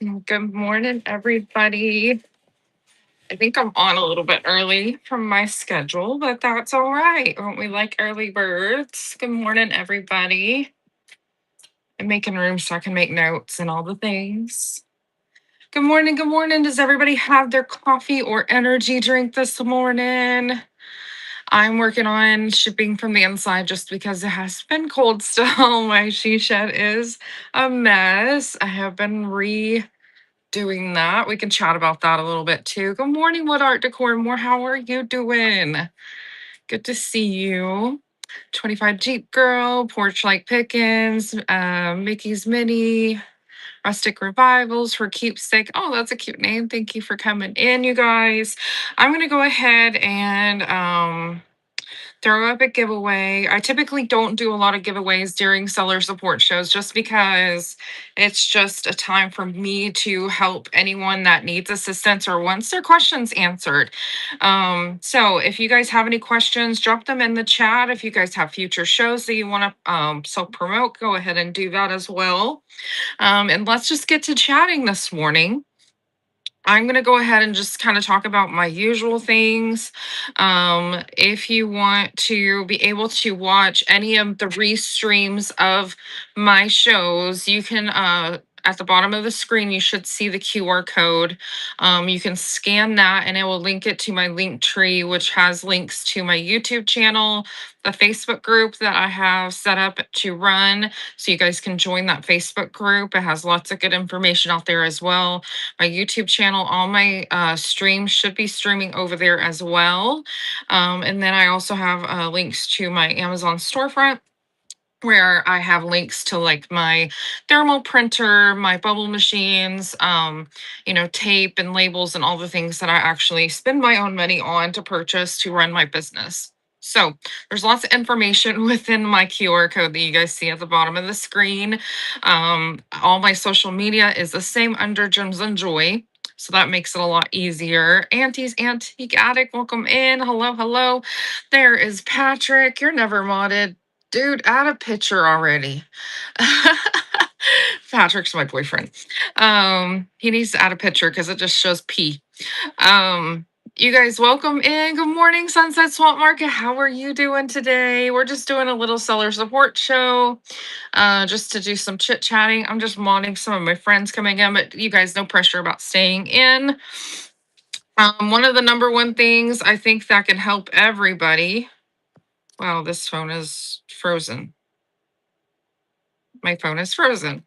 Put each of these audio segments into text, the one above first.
Good morning, everybody. I think I'm on a little bit early from my schedule, but that's all right. Won't we like early birds? Good morning, everybody. I'm making room so I can make notes and all the things. Good morning. Good morning. Does everybody have their coffee or energy drink this morning? I'm working on shipping from the inside just because it has been cold still. My she shed is a mess. I have been doing that. We can chat about that a little bit too. Good morning, Wood Art Decor. More, how are you doing? Good to see you. 25 Jeep Girl, Porch Like Pickens, Mickey's Mini, Rustic Revivals for Keepsake. Oh, that's a cute name. Thank you for coming in, you guys. I'm going to go ahead and throw up a giveaway. I typically don't do a lot of giveaways during seller support shows just because it's just a time for me to help anyone that needs assistance or wants their questions answered. So if you guys have any questions, drop them in the chat. If you guys have future shows that you want to self promote, go ahead and do that as well. And let's just get to chatting this morning. I'm going to go ahead and just kind of talk about my usual things. If you want to be able to watch any of the restreams of my shows, you can, at the bottom of the screen, you should see the QR code. You can scan that and it will link it to my link tree, which has links to my YouTube channel, the Facebook group that I have set up to run. So you guys can join that Facebook group. It has lots of good information out there as well. My YouTube channel, all my streams should be streaming over there as well. And then I also have links to my Amazon storefront where I have links to like my thermal printer, my bubble machines, tape and labels and all the things that I actually spend my own money on to purchase to run my business. So there's lots of information within my QR code that you guys see at the bottom of the screen. All my social media is the same under Gems and Joy. So that makes it a lot easier. Auntie's Antique Attic, welcome in. Hello, hello. There is Patrick. You're never modded. Dude, add a picture already. Patrick's my boyfriend. He needs to add a picture because it just shows P. You guys, welcome in. Good morning, Sunset Swamp Market. How are you doing today? We're just doing a little seller support show, just to do some chit chatting. I'm just modding some of my friends coming in, but you guys, no pressure about staying in. One of the number one things I think that can help everybody. Wow, this phone is frozen. My phone is frozen.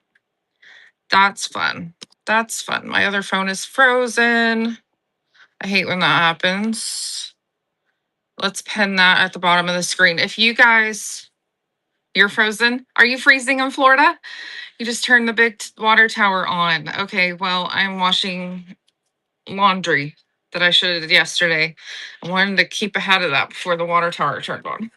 That's fun. That's fun. My other phone is frozen. I hate when that happens. Let's pin that at the bottom of the screen. If you guys, you're frozen. Are you freezing in Florida? You just turned the big water tower on. Okay, well, I'm washing laundry that I should have did yesterday. I wanted to keep ahead of that before the water tower turned on.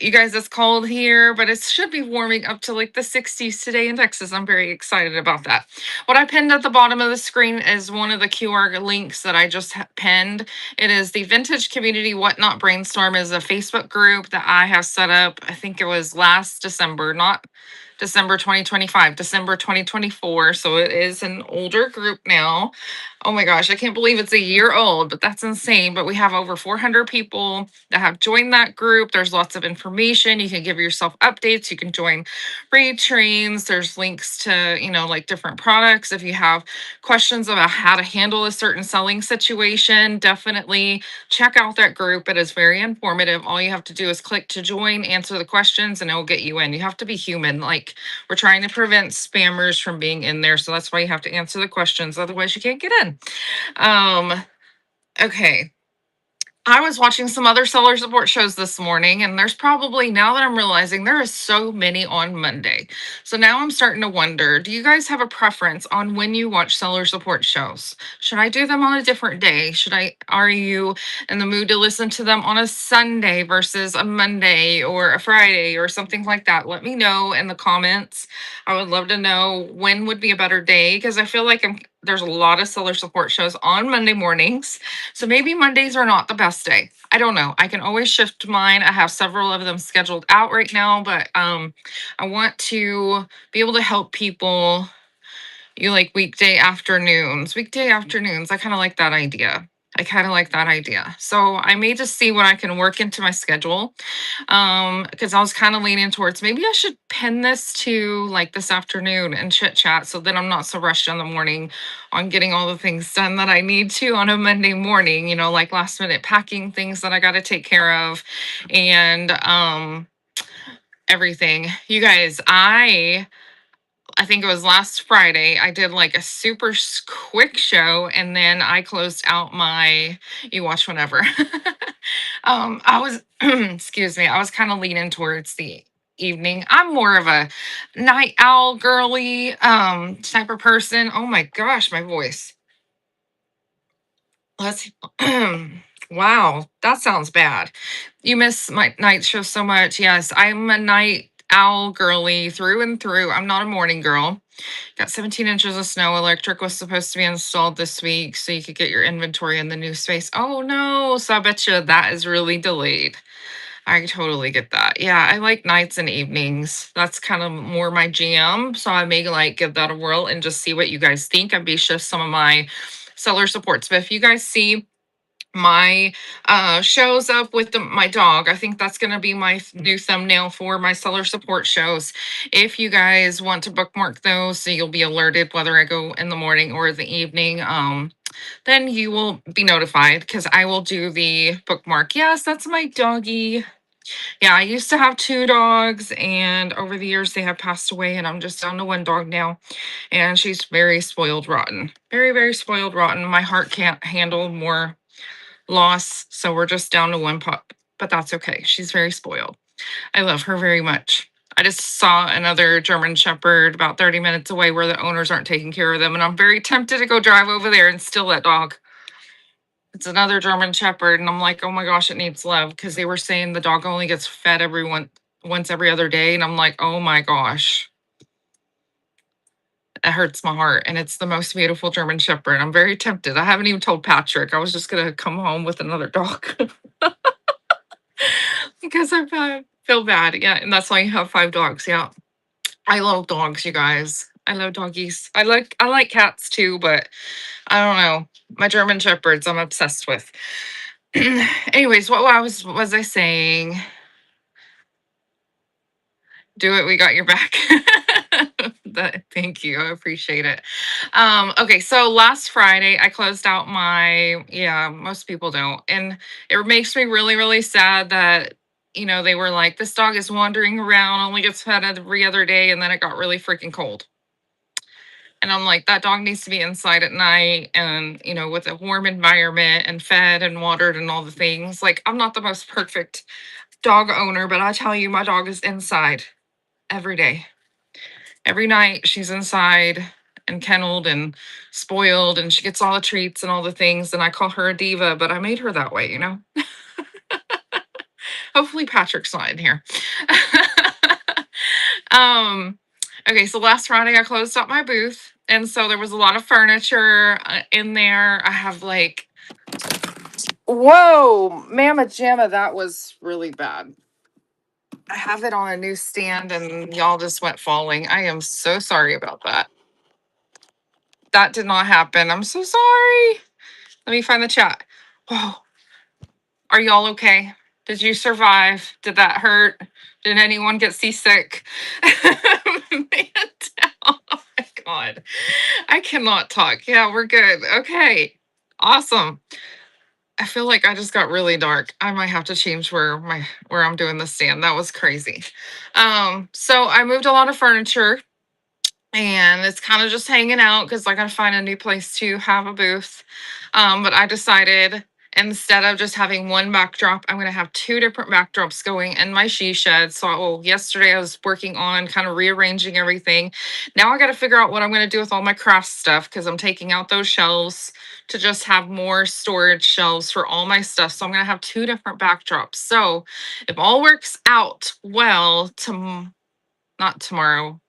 You guys, it's cold here, but it should be warming up to like the 60s today in Texas. I'm very excited about that. What I pinned at the bottom of the screen is one of the QR links that I just pinned. It is the Vintage Community Whatnot Brainstorm is a Facebook group that I have set up. I think it was last December, not December 2025, December 2024. So it is an older group now. Oh my gosh, I can't believe it's a year old, but that's insane. But we have over 400 people that have joined that group. There's lots of information. You can give yourself updates. You can join free trains. There's links to, like different products. If you have questions about how to handle a certain selling situation, definitely check out that group. It is very informative. All you have to do is click to join, answer the questions, and it will get you in. You have to be human. Like, we're trying to prevent spammers from being in there. So that's why you have to answer the questions. Otherwise, you can't get in. Okay. I was watching some other seller support shows this morning, and there's probably, now that I'm realizing, there is so many on Monday. So now I'm starting to wonder, do you guys have a preference on when you watch seller support shows? Should I do them on a different day? Are you in the mood to listen to them on a Sunday versus a Monday or a Friday or something like that? Let me know in the comments. I would love to know when would be a better day, because I feel like there's a lot of seller support shows on Monday mornings. So maybe Mondays are not the best day. I don't know. I can always shift mine. I have several of them scheduled out right now, but I want to be able to help people. You like weekday afternoons. Weekday afternoons. I kind of like that idea. I kind of like that idea. So I may just see what I can work into my schedule. Because I was kind of leaning towards maybe I should pin this to like this afternoon and chit chat so then I'm not so rushed in the morning on getting all the things done that I need to on a Monday morning, like last minute packing things that I got to take care of and everything. You guys, I think it was last Friday. I did like a super quick show and then I closed out my you watch whenever. I was excuse me, I was kind of leaning towards the evening. I'm more of a night owl girly type of person. Oh my gosh, my voice. Let's wow, that sounds bad. You miss my night show so much. Yes, I'm a night owl girly through and through. I'm not a morning girl. Got 17 inches of snow. Electric was supposed to be installed this week so you could get your inventory in the new space. Oh no. So I bet you that is really delayed. I totally get that. Yeah, I like nights and evenings. That's kind of more my jam. So I may like give that a whirl and just see what you guys think. I may shift some of my seller supports. But if you guys see my shows up with my dog, I think that's going to be my new thumbnail for my seller support shows. If you guys want to bookmark those so you'll be alerted whether I go in the morning or the evening, then you will be notified because I will do the bookmark. Yes, that's my doggy. Yeah, I used to have two dogs and over the years they have passed away and I'm just down to one dog now and she's very spoiled rotten. Very, very spoiled rotten. My heart can't handle more loss. So we're just down to one pup, but that's okay. She's very spoiled. I love her very much. I just saw another German Shepherd about 30 minutes away where the owners aren't taking care of them. And I'm very tempted to go drive over there and steal that dog. It's another German Shepherd. And I'm like, oh my gosh, it needs love. Because they were saying the dog only gets fed once every other day. And I'm like, oh my gosh. It hurts my heart. And it's the most beautiful German Shepherd. I'm very tempted. I haven't even told Patrick. I was just going to come home with another dog. Because feel bad. Yeah, and that's why you have 5 dogs. Yeah. I love dogs, you guys. I love doggies. I like cats too, but I don't know. My German shepherds I'm obsessed with. Anyways, what was I saying? Do it, we got your back. Thank you. I appreciate it. Okay, so last Friday I closed out my yeah, most people don't. And it makes me really, really sad that they were like, this dog is wandering around, only gets fed every other day, and then it got really freaking cold. And I'm like, that dog needs to be inside at night and, with a warm environment and fed and watered and all the things. Like, I'm not the most perfect dog owner, but I tell you, my dog is inside every day. Every night she's inside and kenneled and spoiled and she gets all the treats and all the things. And I call her a diva, but I made her that way. Hopefully Patrick's not in here. um, okay, so last Friday I closed up my booth. And so there was a lot of furniture in there. I have like, whoa, Mama Jamma, that was really bad. I have it on a new stand and y'all just went falling. I am so sorry about that. That did not happen. I'm so sorry. Let me find the chat. Whoa. Are y'all okay? Did you survive? Did that hurt? Did anyone get seasick? Man down. Oh my God. I cannot talk. Yeah, we're good. Okay. Awesome. I feel like I just got really dark. I might have to change where I'm doing the stand. That was crazy. So I moved a lot of furniture and it's kind of just hanging out because I gotta find a new place to have a booth. But I decided instead of just having one backdrop, I'm gonna have 2 different backdrops going in my she shed. So yesterday I was working on kind of rearranging everything. Now I gotta figure out what I'm gonna do with all my craft stuff because I'm taking out those shelves to just have more storage shelves for all my stuff. So I'm gonna have 2 different backdrops. So if all works out well, not tomorrow.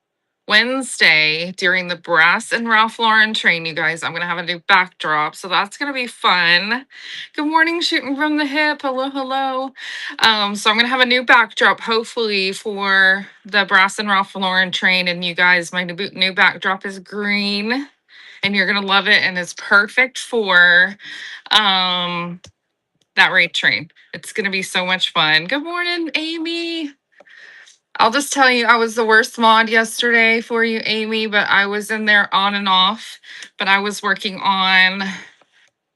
Wednesday during the Brass and Ralph Lauren train, you guys, I'm gonna have a new backdrop, so that's gonna be fun. Good morning, shooting from the hip. Hello, hello. So I'm gonna have a new backdrop, hopefully for the Brass and Ralph Lauren train. And you guys, my new backdrop is green, and you're gonna love it, and it's perfect for um that rate train. It's gonna be so much fun. Good morning, Amy. I'll just tell you, I was the worst mod yesterday for you, Amy, but I was in there on and off. But I was working on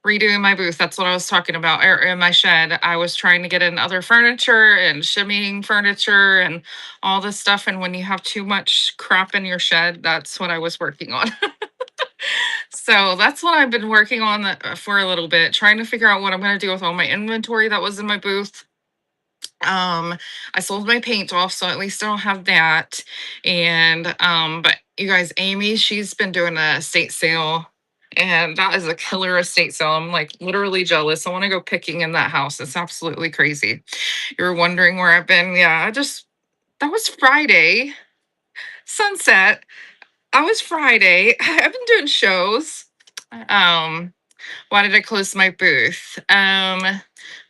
redoing my booth. That's what I was talking about. In my shed, I was trying to get in other furniture and shimmying furniture and all this stuff. And when you have too much crap in your shed, that's what I was working on. So that's what I've been working on for a little bit, trying to figure out what I'm going to do with all my inventory that was in my booth. I sold my paint off, so at least I don't have that. And but you guys, Amy, she's been doing a estate sale, and that is a killer estate sale. I'm like literally jealous. I want to go picking in that house. It's absolutely crazy. You're wondering where I've been. Yeah, that was Friday. Sunset. I was Friday. I've been doing shows. Um, why did I close my booth?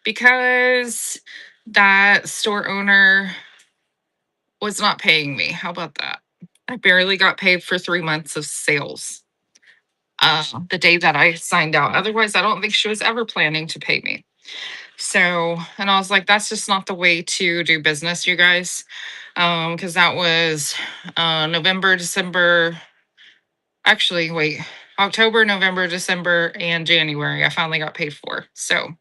Because that store owner was not paying me. How about that? I barely got paid for 3 months of sales. The day that I signed out. Otherwise, I don't think she was ever planning to pay me. So, and I was like, that's just not the way to do business, you guys. Because that was November, December. Actually, wait, October, November, December, and January. I finally got paid for. So,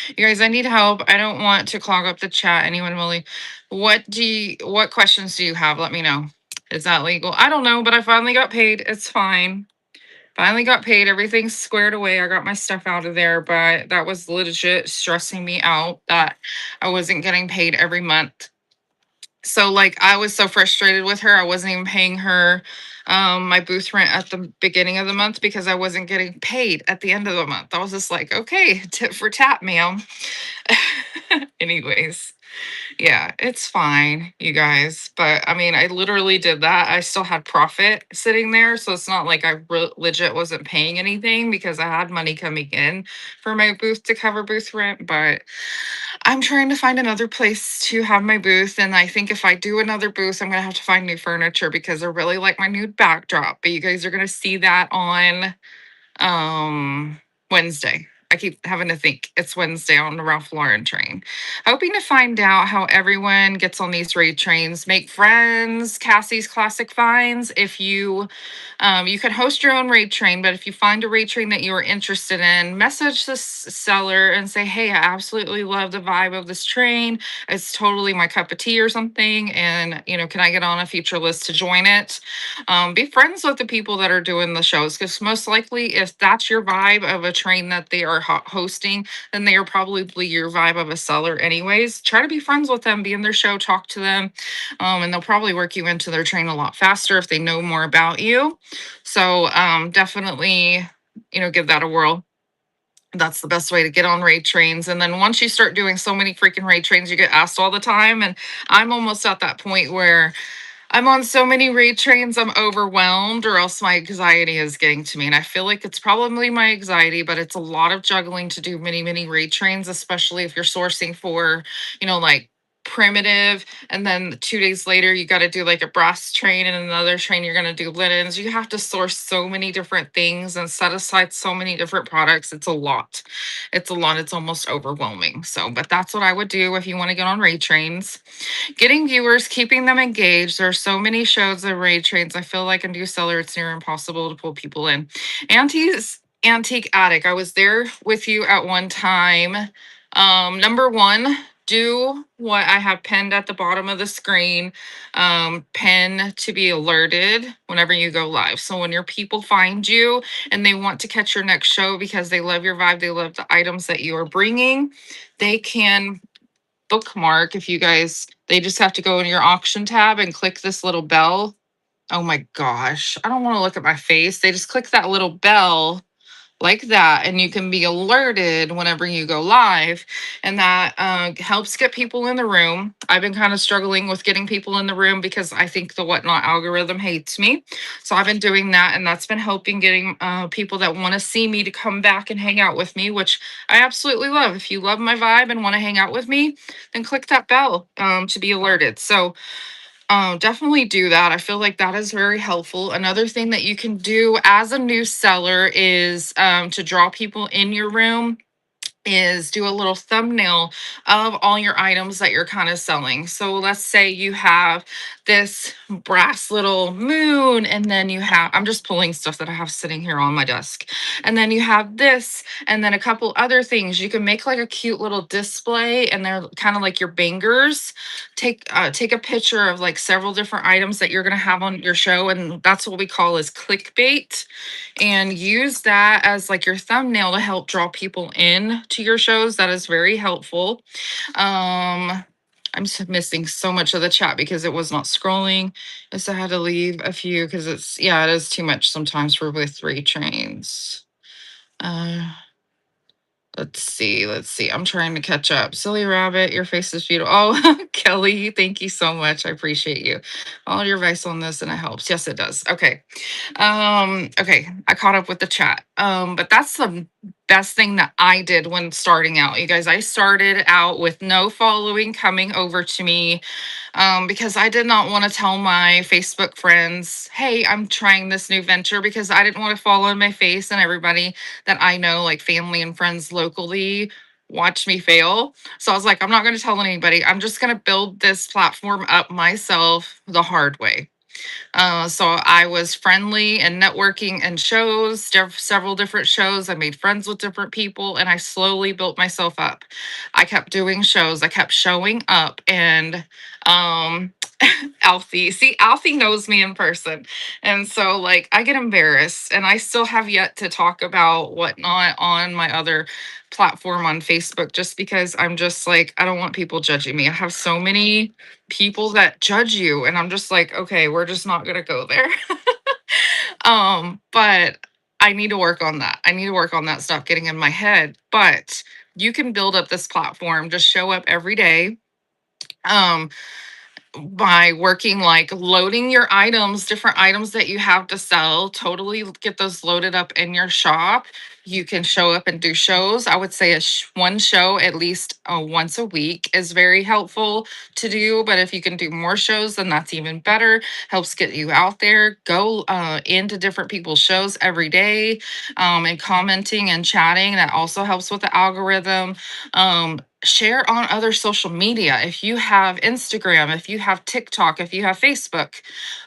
you guys, I need help. I don't want to clog up the chat. Anyone really? What questions do you have? Let me know. Is that legal? I don't know, but I finally got paid. It's fine. Finally got paid. Everything's squared away. I got my stuff out of there, but that was legit stressing me out that I wasn't getting paid every month. So like I was so frustrated with her. I wasn't even paying her my booth rent at the beginning of the month because I wasn't getting paid at the end of the month. I was just like, okay, tit for tat, ma'am. Anyways, yeah, it's fine, you guys. But I mean, I literally did that. I still had profit sitting there. So it's not like I legit wasn't paying anything because I had money coming in for my booth to cover booth rent. But I'm trying to find another place to have my booth. And I think if I do another booth, I'm going to have to find new furniture because I really like my new backdrop. But you guys are going to see that on Wednesday. I keep having to think it's Wednesday on the Ralph Lauren train. Hoping to find out how everyone gets on these raid trains. Make friends, Cassie's Classic Finds. If you can host your own raid train, but if you find a raid train that you are interested in, message the seller and say, hey, I absolutely love the vibe of this train. It's totally my cup of tea or something. And, can I get on a future list to join it? Be friends with the people that are doing the shows because most likely if that's your vibe of a train that they are hosting, then they are probably your vibe of a seller anyways. Try to be friends with them, be in their show, talk to them, and they'll probably work you into their train a lot faster if they know more about you. So definitely, give that a whirl. That's the best way to get on raid trains. And then once you start doing so many freaking raid trains, you get asked all the time. And I'm almost at that point where I'm on so many raid trains, I'm overwhelmed, or else my anxiety is getting to me. And I feel like it's probably my anxiety, but it's a lot of juggling to do many, many raid trains, especially if you're sourcing for, like primitive. And then 2 days later, you got to do like a brass train, and another train, you're going to do linens. You have to source so many different things and set aside so many different products. It's a lot. It's a lot. It's almost overwhelming. So, but that's what I would do if you want to get on raid trains. Getting viewers, keeping them engaged. There are so many shows and raid trains. I feel like in New Cellar, it's near impossible to pull people in. Antique Attic. I was there with you at one time. Number one, do what I have pinned at the bottom of the screen. Pin to be alerted whenever you go live. So when your people find you and they want to catch your next show because they love your vibe, they love the items that you are bringing, they can bookmark. If you guys, they just have to go in your auction tab and click this little bell. Oh my gosh, I don't want to look at my face. They just click that little bell like that, and you can be alerted whenever you go live, and that helps get people in the room. I've been kind of struggling with getting people in the room because I think the Whatnot algorithm hates me, so I've been doing that, and that's been helping getting people that want to see me to come back and hang out with me, which I absolutely love. If you love my vibe and want to hang out with me, then click that bell to be alerted. So definitely do that. I feel like that is very helpful. Another thing that you can do as a new seller is to draw people in your room, is do a little thumbnail of all your items that you're kind of selling. So let's say you have this brass little moon, and then you have, I'm just pulling stuff that I have sitting here on my desk. And then you have this, and then a couple other things. You can make like a cute little display, and they're kind of like your bangers. Take a picture of like several different items that you're going to have on your show, and that's what we call as clickbait, and use that as like your thumbnail to help draw people in to your shows. That is very helpful. I'm missing so much of the chat because it was not scrolling. Yes, I had to leave a few because yeah, it is too much sometimes for with three trains. Uh, let's see. I'm trying to catch up. Silly rabbit, your face is beautiful. Oh, Kelly, thank you so much. I appreciate you. All your advice on this and it helps. Yes, it does. Okay. Okay, I caught up with the chat. But that's the best thing that I did when starting out. You guys, I started out with no following coming over to me, because I did not want to tell my Facebook friends, hey, I'm trying this new venture, because I didn't want to fall on my face and everybody that I know, like family and friends locally, watch me fail. So I was like, I'm not going to tell anybody. I'm just going to build this platform up myself the hard way. So I was friendly and networking and shows, several different shows. I made friends with different people, and I slowly built myself up. I kept doing shows. I kept showing up, and um, Alfie, see, Alfie knows me in person, and so like I get embarrassed, and I still have yet to talk about Whatnot on my other platform on Facebook, just because I'm just like I don't want people judging me. I have so many people that judge you, and I'm just like, okay, we're just not gonna go there. But I need to work on that. I need to work on that stuff getting in my head. But you can build up this platform, just show up every day. Um, by working like loading your items, different items that you have to sell, totally get those loaded up in your shop. You can show up and do shows. I would say one show at least once a week is very helpful to do. But if you can do more shows, then that's even better. Helps get you out there. Go into different people's shows every day, and commenting and chatting. That also helps with the algorithm. Share on other social media. If you have Instagram, if you have TikTok, if you have Facebook,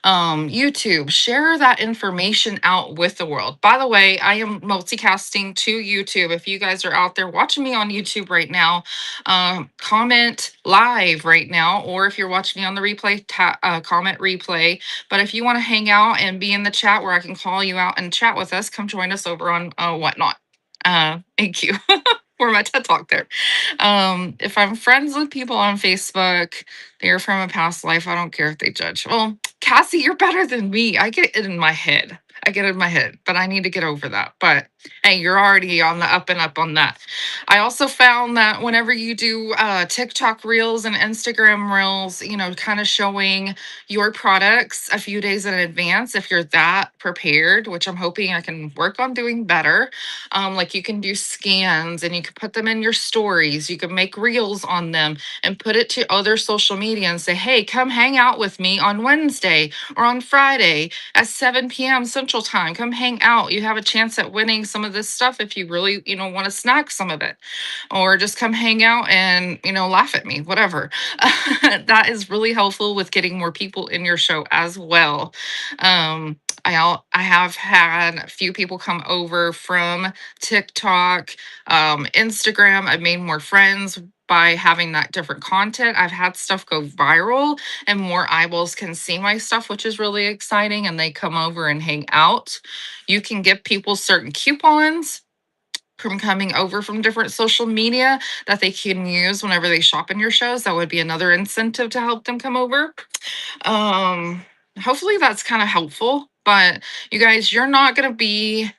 YouTube, share that information out with the world. By the way, I am multicasting to YouTube. If you guys are out there watching me on YouTube right now, comment live right now, or if you're watching me on the replay, comment replay. But if you want to hang out and be in the chat where I can call you out and chat with us, come join us over on Whatnot. Thank you for my TED Talk there. If I'm friends with people on Facebook, they're from a past life. I don't care if they judge. Well, Cassie, you're better than me. I get it in my head. I get it in my head, but I need to get over that. But hey, you're already on the up and up on that. I also found that whenever you do TikTok reels and Instagram reels, kind of showing your products a few days in advance, if you're that prepared, which I'm hoping I can work on doing better. Like you can do scans and you can put them in your stories. You can make reels on them and put it to other social media and say, hey, come hang out with me on Wednesday or on Friday at 7 p.m. Central Time. Come hang out. You have a chance at winning some of this stuff if you really, want to snack some of it, or just come hang out and, laugh at me, whatever. That is really helpful with getting more people in your show as well. I have had a few people come over from TikTok, Instagram. I've made more friends by having that different content. I've had stuff go viral and more eyeballs can see my stuff, which is really exciting. And they come over and hang out. You can give people certain coupons from coming over from different social media that they can use whenever they shop in your shows. That would be another incentive to help them come over. Um, Hopefully that's kind of helpful. But you guys, you're not going to be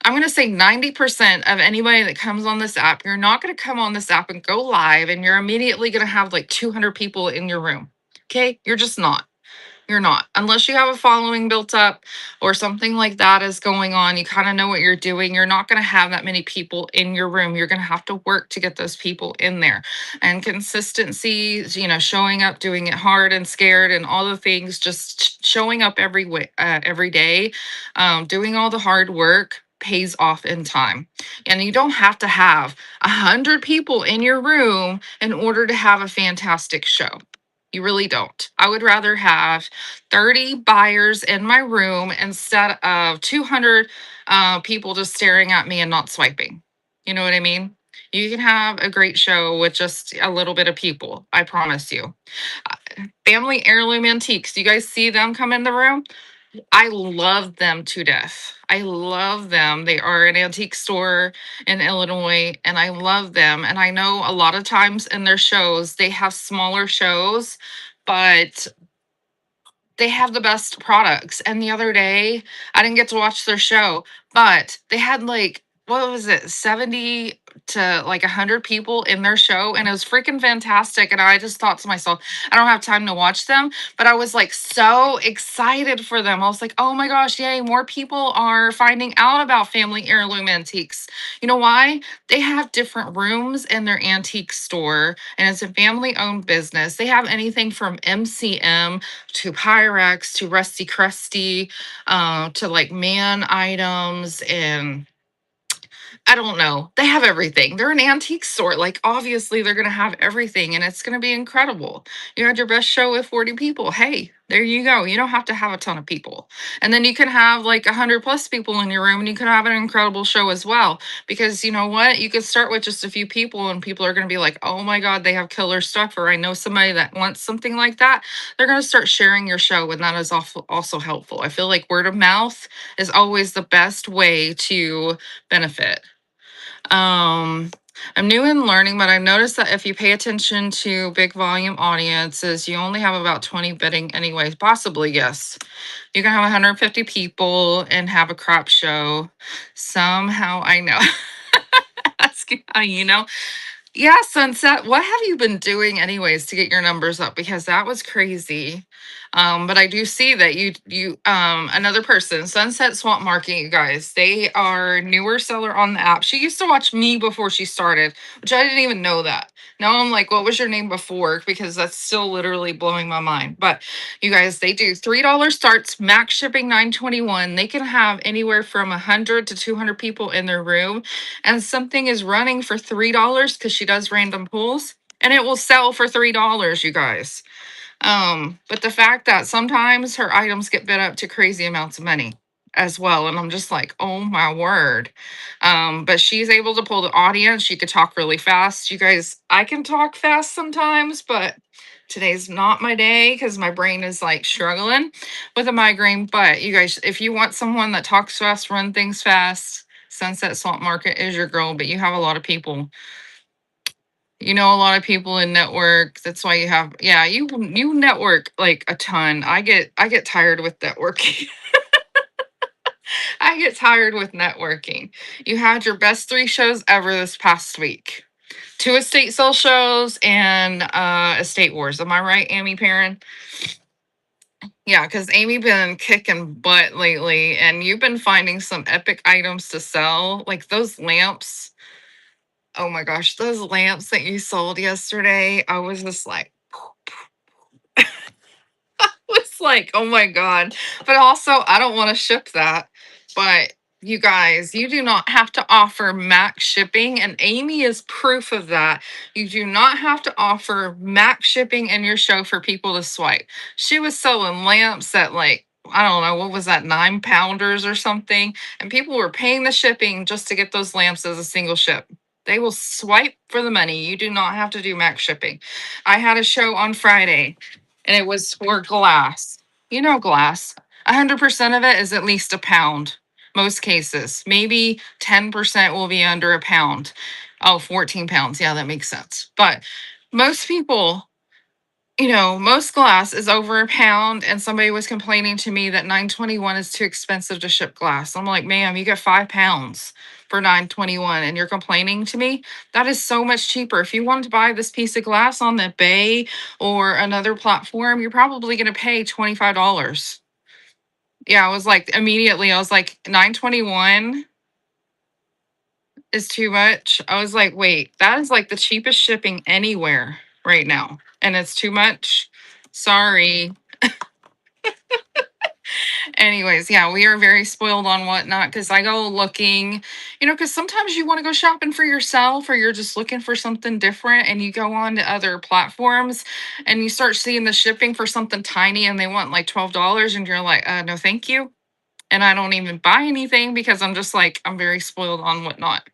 I'm going to say 90% of anybody that comes on this app, you're not going to come on this app and go live and you're immediately going to have like 200 people in your room. Okay. You're just not. You're not. Unless you have a following built up or something like that is going on, you kind of know what you're doing. You're not going to have that many people in your room. You're going to have to work to get those people in there. And consistency, showing up, doing it hard and scared and all the things, just showing up every day, doing all the hard work pays off in time. And you don't have to have 100 people in your room in order to have a fantastic show. You really don't. I would rather have 30 buyers in my room instead of 200 people just staring at me and not swiping. You know what I mean? You can have a great show with just a little bit of people. I promise you. Family heirloom antiques. You guys see them come in the room? I love them to death. I love them. They are an antique store in Illinois, and I love them. And I know a lot of times in their shows, they have smaller shows, but they have the best products. And the other day, I didn't get to watch their show, but they had like, what was it, 70 to like 100 people in their show. And it was freaking fantastic. And I just thought to myself, I don't have time to watch them, but I was like so excited for them. I was like, oh my gosh, yay, more people are finding out about family heirloom antiques. You know why? They have different rooms in their antique store, and it's a family owned business. They have anything from MCM to Pyrex to Rusty Crusty, to like man items and I don't know. They have everything. They're an antique store. Like, obviously, they're going to have everything and it's going to be incredible. You had your best show with 40 people. Hey, there you go. You don't have to have a ton of people. And then you can have like 100 plus people in your room and you can have an incredible show as well. Because you know what? You could start with just a few people and people are going to be like, oh my God, they have killer stuff. Or I know somebody that wants something like that. They're going to start sharing your show. And that is also helpful. I feel like word of mouth is always the best way to benefit. um, I'm new in learning, but I noticed that if you pay attention to big volume audiences, you only have about 20 bidding anyways. Possibly, yes. You can have 150 people and have a crap show. Somehow I know. Ask you how you know. Yeah, Sunset, what have you been doing anyways to get your numbers up? Because that was crazy. But I do see that another person, Sunset Swamp Market, you guys, they are a newer seller on the app. She used to watch me before she started, which I didn't even know that. Now I'm like, what was your name before? Because that's still literally blowing my mind. But you guys, they do $3 starts, max shipping 921. They can have anywhere from 100 to 200 people in their room, and something is running for $3 because she does random pulls and it will sell for $3, you guys. But the fact that sometimes her items get bid up to crazy amounts of money as well. And I'm just like, oh my word. But she's able to pull the audience. She could talk really fast. You guys, I can talk fast sometimes, but today's not my day because my brain is like struggling with a migraine. But you guys, if you want someone that talks fast, run things fast, Sunset Swamp Market is your girl. But you have a lot of people, a lot of people in network. That's why you network like a ton. I get tired with networking. I get tired with networking. You had your best 3 shows ever this past week. 2 estate sale shows and estate wars. Am I right, Amy Perrin? Yeah, because Amy been kicking butt lately, and you've been finding some epic items to sell, like those lamps. Oh my gosh, those lamps that you sold yesterday. I was just like, was like, oh my God. But also, I don't want to ship that. But you guys, you do not have to offer max shipping. And Amy is proof of that. You do not have to offer max shipping in your show for people to swipe. She was selling lamps at like, I don't know, what was that, 9 pounders or something? And people were paying the shipping just to get those lamps as a single ship. They will swipe for the money. You do not have to do max shipping. I had a show on Friday and it was for glass. Glass. 100% of it is at least a pound. Most cases, maybe 10% will be under a pound. Oh, 14 pounds. Yeah, that makes sense. But most people, most glass is over a pound, and somebody was complaining to me that 921 is too expensive to ship glass. I'm like, ma'am, you get 5 pounds for 921 and you're complaining to me? That is so much cheaper. If you wanted to buy this piece of glass on the Bay or another platform, you're probably going to pay $25. Yeah, I was like, immediately, I was like, 921 is too much. I was like, wait, that is like the cheapest shipping anywhere right now. And it's too much. Sorry. Anyways, yeah, we are very spoiled on whatnot because I go looking, because sometimes you want to go shopping for yourself or you're just looking for something different and you go on to other platforms and you start seeing the shipping for something tiny and they want like $12 and you're like, no, thank you. And I don't even buy anything because I'm just like, I'm very spoiled on whatnot.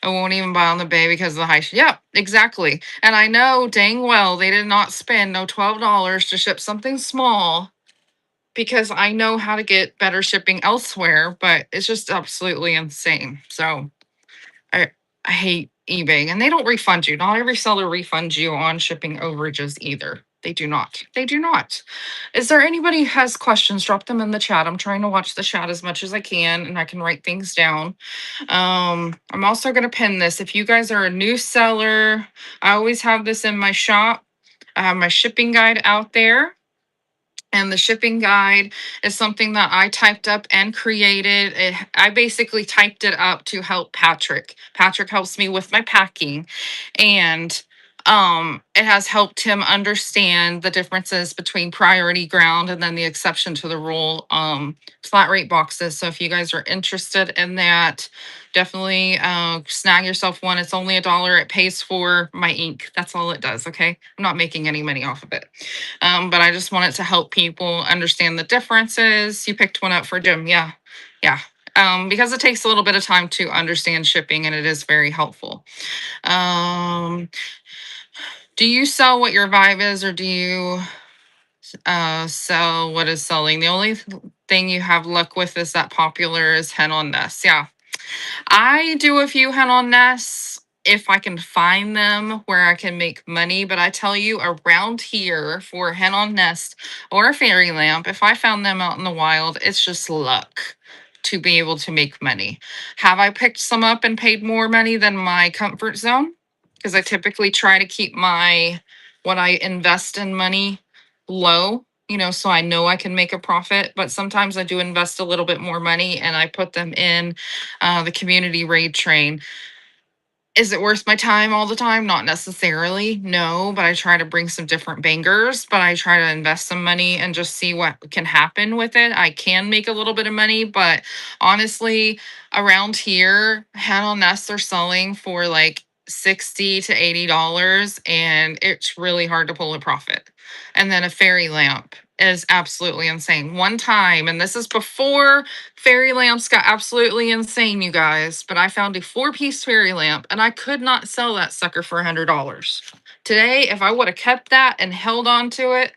I won't even buy on the Bay because of the high. Yeah, exactly. And I know dang well they did not spend no $12 to ship something small because I know how to get better shipping elsewhere, but it's just absolutely insane. So I I hate eBay and they don't refund you. Not every seller refunds you on shipping overages either. They do not. They do not. Is there anybody who has questions? Drop them in the chat. I'm trying to watch the chat as much as I can and I can write things down. I'm also going to pin this. If you guys are a new seller, I always have this in my shop. I have my shipping guide out there. And the shipping guide is something that I typed up and created. I basically typed it up to help Patrick. Patrick helps me with my packing. And it has helped him understand the differences between priority ground and then the exception to the rule flat rate boxes. So if you guys are interested in that, definitely snag yourself one. It's only $1. It pays for my ink. That's all it does. Okay. I'm not making any money off of it. But I just wanted to help people understand the differences. You picked one up for Jim. Yeah. Yeah. Because it takes a little bit of time to understand shipping and it is very helpful. Um, do you sell what your vibe is or do you sell what is selling? The only thing you have luck with is that popular is hen on nest. Yeah. I do a few hen on nests if I can find them where I can make money. But I tell you, around here for a hen on nest or a fairy lamp, if I found them out in the wild, it's just luck to be able to make money. Have I picked some up and paid more money than my comfort zone? Because I typically try to keep my what I invest in money low, so I know I can make a profit. But sometimes I do invest a little bit more money and I put them in the community raid train. Is it worth my time all the time? Not necessarily. No, but I try to bring some different bangers, but I try to invest some money and just see what can happen with it. I can make a little bit of money, but honestly, around here, handle nests are selling for like 60 to $80 and it's really hard to pull a profit. And then a fairy lamp is absolutely insane. One time, and this is before fairy lamps got absolutely insane, you guys. But I found a 4-piece fairy lamp and I could not sell that sucker for $100. Today, if I would have kept that and held on to it,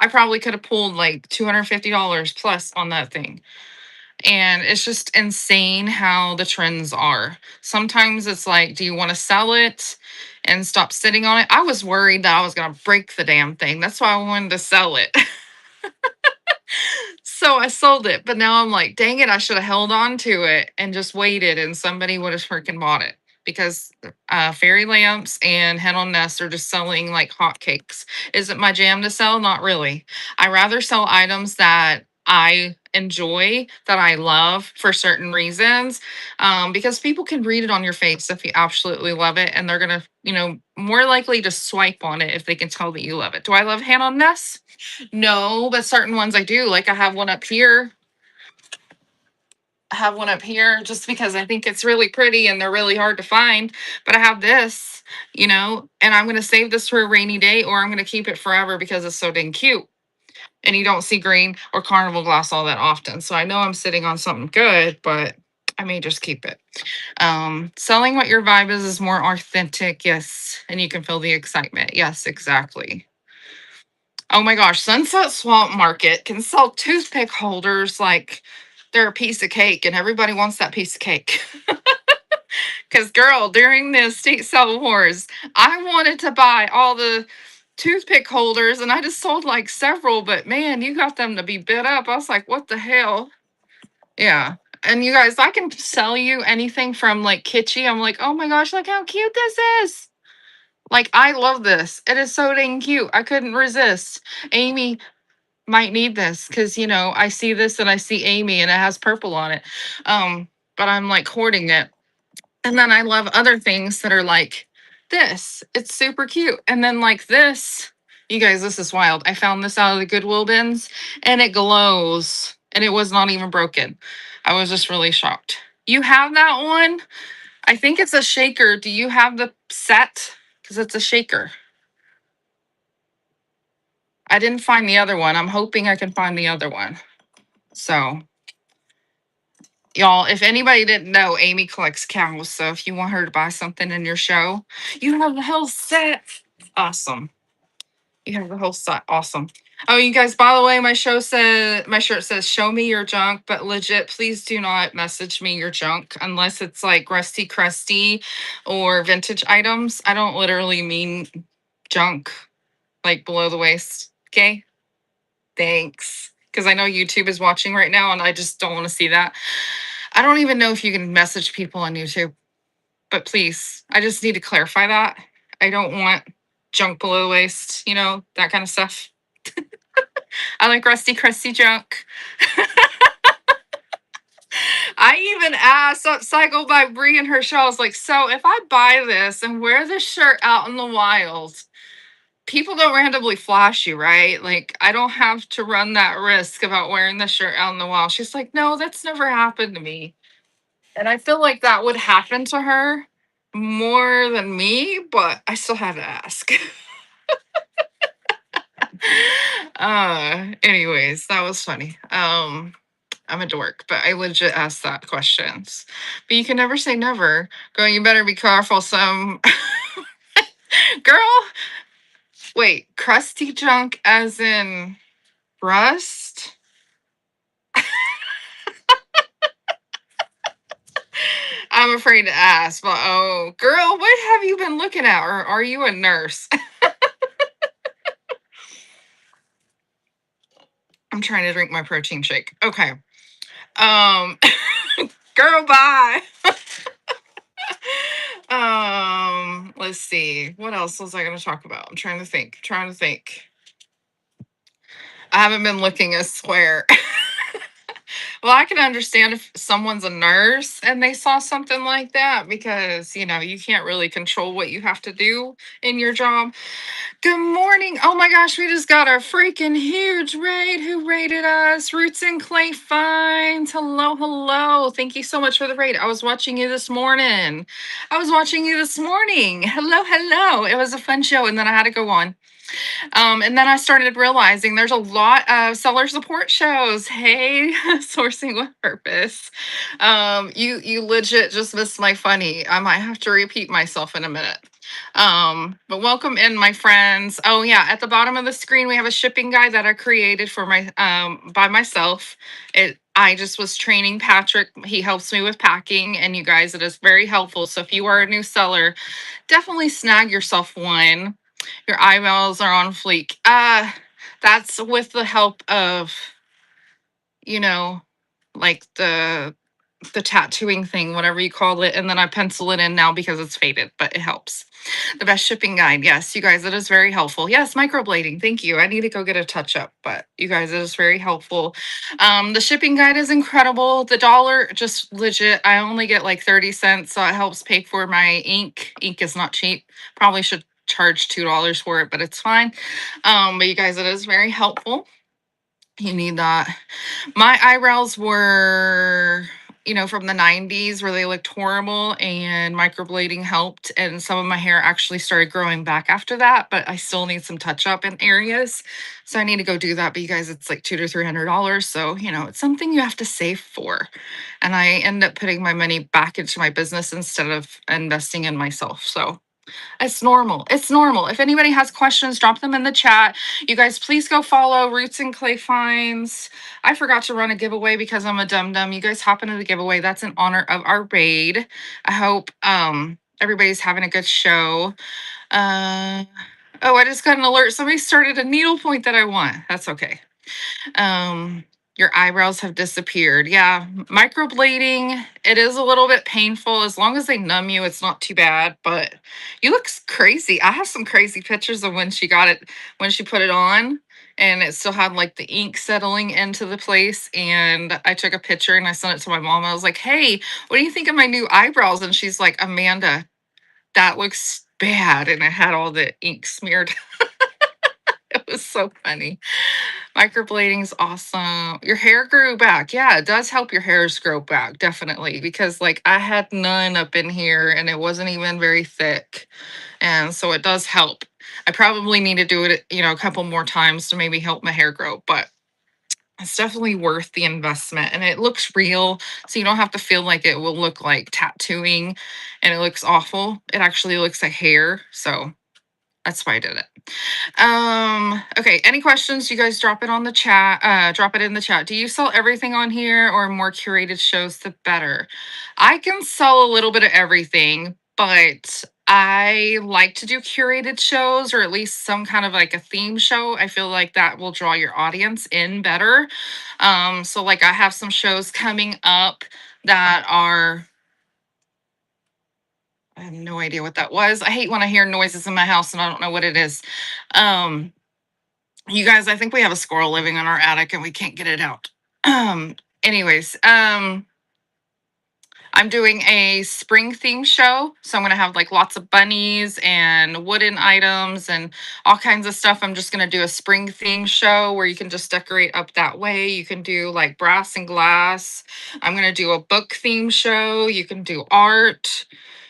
I probably could have pulled like $250 plus on that thing. And it's just insane how the trends are. Sometimes it's like, do you want to sell it and stop sitting on it? I was worried that I was going to break the damn thing. That's why I wanted to sell it. So I sold it, but now I'm like, dang it, I should have held on to it and just waited and somebody would have freaking bought it because fairy lamps and hen on nest are just selling like hotcakes. Is it my jam to sell? Not really. I rather sell items that I enjoy, that I love for certain reasons, because people can read it on your face if you absolutely love it and they're going to, more likely to swipe on it if they can tell that you love it. Do I love hen on nest? No, but certain ones I do. Like I have one up here. I have one up here just because I think it's really pretty and they're really hard to find. But I have this, and I'm going to save this for a rainy day or I'm going to keep it forever because it's so dang cute. And you don't see green or carnival glass all that often. So I know I'm sitting on something good, but I may just keep it. Selling what your vibe is more authentic. Yes. And you can feel the excitement. Yes, exactly. Oh my gosh, Sunset Swamp Market can sell toothpick holders like they're a piece of cake, and everybody wants that piece of cake. Because, girl, during the estate sale wars, I wanted to buy all the toothpick holders, and I just sold like several, but man, you got them to be bit up. I was like, what the hell? Yeah. And you guys, I can sell you anything from like kitschy. I'm like, oh my gosh, look how cute this is. Like, I love this. It is so dang cute. I couldn't resist. Amy might need this because, I see this and I see Amy and it has purple on it. But I'm like hoarding it. And then I love other things that are like this. It's super cute. And then like this, you guys, this is wild. I found this out of the Goodwill bins and it glows and it was not even broken. I was just really shocked. You have that one? I think it's a shaker. Do you have the set? Because it's a shaker. I didn't find the other one. I'm hoping I can find the other one. So, y'all, if anybody didn't know, Amy collects cows. So if you want her to buy something in your show, you have the whole set. Awesome. You have the whole set. Awesome. Oh, you guys, by the way, my shirt says show me your junk, but legit, please do not message me your junk unless it's like rusty crusty or vintage items. I don't literally mean junk like below the waist. Okay. Thanks. Because I know YouTube is watching right now and I just don't want to see that. I don't even know if you can message people on YouTube, but please, I just need to clarify that. I don't want junk below the waist, that kind of stuff. I like rusty, crusty junk. I even asked Cycle by Bree and her show, I was like, so if I buy this and wear this shirt out in the wild, people don't randomly flash you, right? Like, I don't have to run that risk about wearing the shirt out in the wild. She's like, no, that's never happened to me. And I feel like that would happen to her more than me, but I still had to ask. Anyways, that was funny. I'm a dork, but I legit asked that questions. But you can never say never. Girl, you better be careful. Some girl, wait, crusty junk as in rust? I'm afraid to ask, but oh, girl, what have you been looking at? Or are you a nurse? I'm trying to drink my protein shake. Okay. Um, girl, bye. Let's see. What else was I going to talk about? I'm trying to think. I haven't been looking as square. Well, I can understand if someone's a nurse and they saw something like that because, you can't really control what you have to do in your job. Good morning. Oh my gosh, we just got a freaking huge raid. Who raided us? Roots and Clay Finds. Hello, hello. Thank you so much for the raid. I was watching you this morning. Hello, hello. It was a fun show, and then I had to go on. And then I started realizing there's a lot of seller support shows. Hey, sourcing with purpose. You legit just missed my funny. I might have to repeat myself in a minute. But welcome in, my friends. Oh yeah, at the bottom of the screen we have a shipping guide that I created for my by myself. I just was training Patrick. He helps me with packing, and you guys, it is very helpful. So if you are a new seller, definitely snag yourself one. Your eyeballs are on fleek. That's with the help of, you know, like the tattooing thing, whatever you call it, and then I pencil it in now because it's faded, but it helps. The best shipping guide. Yes, you guys, it is very helpful. Yes, microblading. Thank you. I need to go get a touch up, but you guys, it is very helpful. The shipping guide is incredible. The dollar, just legit, I only get like 30 cents, so it helps pay for my ink. Ink is not cheap. Probably should charge $2 for it, but it's fine. But you guys, it is very helpful. You need that. My eyebrows were, from the 90s where they looked horrible and microblading helped. And some of my hair actually started growing back after that, but I still need some touch up in areas. So I need to go do that. But you guys, it's like $200 to $300. So, it's something you have to save for. And I end up putting my money back into my business instead of investing in myself. So it's normal. It's normal. If anybody has questions, drop them in the chat. You guys, please go follow Roots and Clay Finds. I forgot to run a giveaway because I'm a dum-dum. You guys hop into the giveaway. That's in honor of our raid. I hope everybody's having a good show. Oh, I just got an alert. Somebody started a needlepoint that I want. That's okay. Um, your eyebrows have disappeared. Yeah, microblading, it is a little bit painful. As long as they numb you, it's not too bad. But you look crazy. I have some crazy pictures of when she got it, when she put it on, and it still had like the ink settling into the place. And I took a picture and I sent it to my mom. I was like, "Hey, what do you think of my new eyebrows?" And she's like, "Amanda, that looks bad." And I had all the ink smeared. It was so funny. Microblading's awesome. Your hair grew back. Yeah, it does help your hairs grow back, definitely. Because like I had none up in here and it wasn't even very thick. And so it does help. I probably need to do it, a couple more times to maybe help my hair grow, but it's definitely worth the investment. And it looks real. So you don't have to feel like it will look like tattooing and it looks awful. It actually looks like hair. So that's why I did it. Okay, any questions? You guys drop it on the chat. Drop it in the chat. Do you sell everything on here or more curated shows the better? I can sell a little bit of everything, but I like to do curated shows or at least some kind of like a theme show. I feel like that will draw your audience in better. So like I have some shows coming up that are, I have no idea what that was. I hate when I hear noises in my house and I don't know what it is. Um, you guys, I think we have a squirrel living in our attic and we can't get it out. Anyways, I'm doing a spring theme show. So I'm going to have like lots of bunnies and wooden items and all kinds of stuff. I'm just going to do a spring theme show where you can just decorate up that way. You can do like brass and glass. I'm going to do a book theme show. You can do art,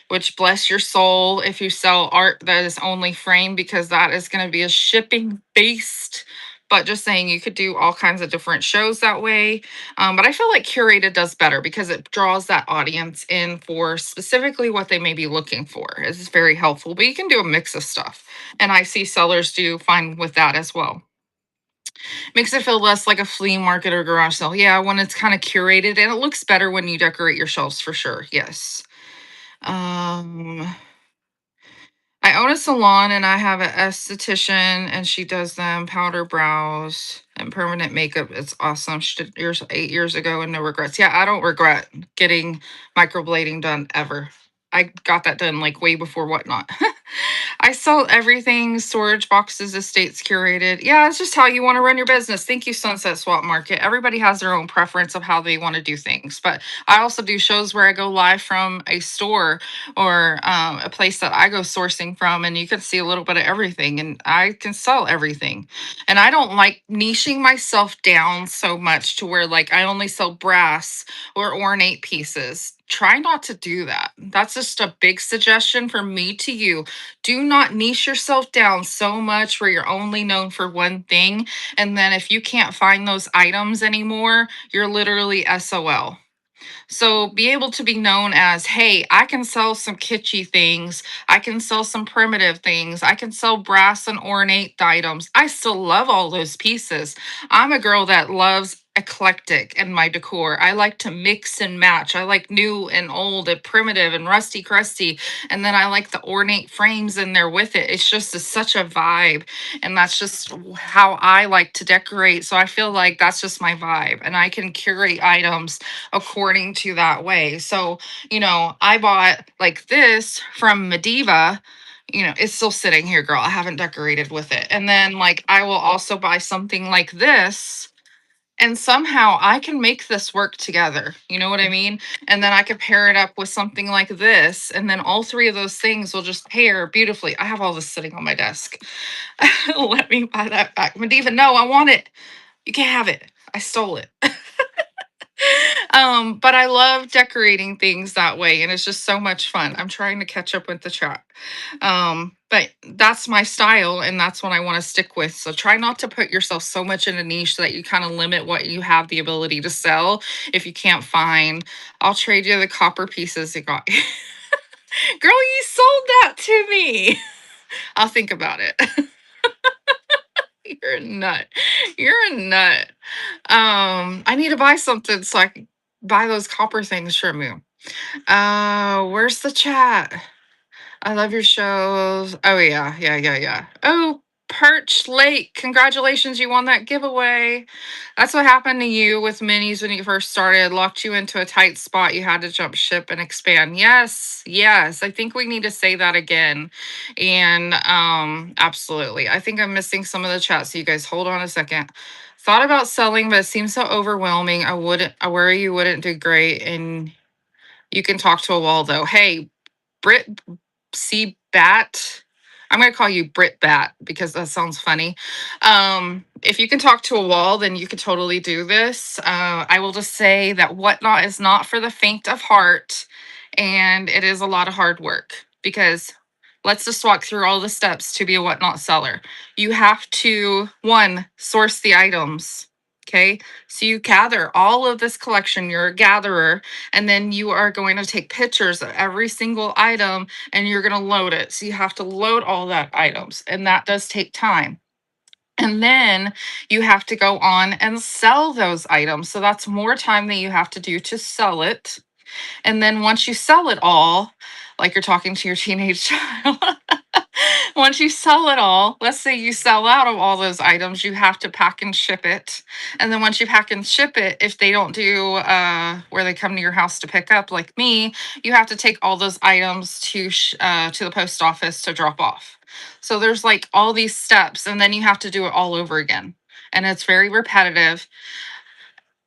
which bless your soul if you sell art that is only framed because that is going to be a shipping based. But just saying, you could do all kinds of different shows that way. But I feel like curated does better because it draws that audience in for specifically what they may be looking for. It's very helpful, but you can do a mix of stuff. And I see sellers do fine with that as well. Makes it feel less like a flea market or garage sale. Yeah, when it's kind of curated and it looks better when you decorate your shelves for sure. Yes. Um, I own a salon and I have an esthetician and she does them powder brows and permanent makeup. It's awesome. She did yours 8 years ago and no regrets. Yeah, I don't regret getting microblading done ever. I got that done like way before whatnot. I sell everything, storage boxes, estates curated. Yeah, it's just how you want to run your business. Thank you, Sunset Swap Market. Everybody has their own preference of how they want to do things. But I also do shows where I go live from a store or a place that I go sourcing from, and you can see a little bit of everything. And I can sell everything. And I don't like niching myself down so much to where like I only sell brass or ornate pieces. Try not to do that. That's just a big suggestion from me to you. Do not niche yourself down so much where you're only known for one thing. And then if you can't find those items anymore, you're literally SOL. So be able to be known as, hey, I can sell some kitschy things. I can sell some primitive things. I can sell brass and ornate items. I still love all those pieces. I'm a girl that loves eclectic in my decor. I like to mix and match. I like new and old and primitive and rusty crusty. And then I like the ornate frames in there with it. It's just such a vibe. And that's just how I like to decorate. So I feel like that's just my vibe. And I can curate items according to that way. So, I bought like this from Mediva. It's still sitting here, girl. I haven't decorated with it. And then, like, I will also buy something like this. And somehow I can make this work together. You know what I mean? And then I could pair it up with something like this. And then all three of those things will just pair beautifully. I have all this sitting on my desk. Let me buy that back. Mediva, no, I want it. You can't have it. I stole it. But I love decorating things that way, and it's just so much fun. I'm trying to catch up with the chat. But that's my style, and that's what I want to stick with. So try not to put yourself so much in a niche that you kind of limit what you have the ability to sell. If you can't find, I'll trade you the copper pieces you got. Girl, you sold that to me. I'll think about it. You're a nut. You're a nut. I need to buy something so I can buy those copper things from you. Where's the chat? I love your shows. Oh yeah, yeah, yeah, yeah. Oh, Perch Lake. Congratulations, you won that giveaway. That's what happened to you with minis when you first started. Locked you into a tight spot. You had to jump ship and expand. Yes, yes. I think we need to say that again. And absolutely. I think I'm missing some of the chat. So you guys hold on a second. Thought about selling, but it seems so overwhelming. I worry you wouldn't do great. And you can talk to a wall though. Hey, Brit C Bat. I'm gonna call you Brit Bat because that sounds funny. If you can talk to a wall, then you could totally do this. I will just say that whatnot is not for the faint of heart, and it is a lot of hard work because let's just walk through all the steps to be a whatnot seller. You have to one source the items. Okay, so you gather all of this collection, you're a gatherer, and then you are going to take pictures of every single item and you're going to load it. So you have to load all that items, and that does take time. And then you have to go on and sell those items. So that's more time that you have to do to sell it. And then once you sell it all, like you're talking to your teenage child, once you sell it all, let's say you sell out of all those items, you have to pack and ship it. And then once you pack and ship it, if they don't do where they come to your house to pick up, like me, you have to take all those items to the post office to drop off. So there's like all these steps, and then you have to do it all over again. And it's very repetitive.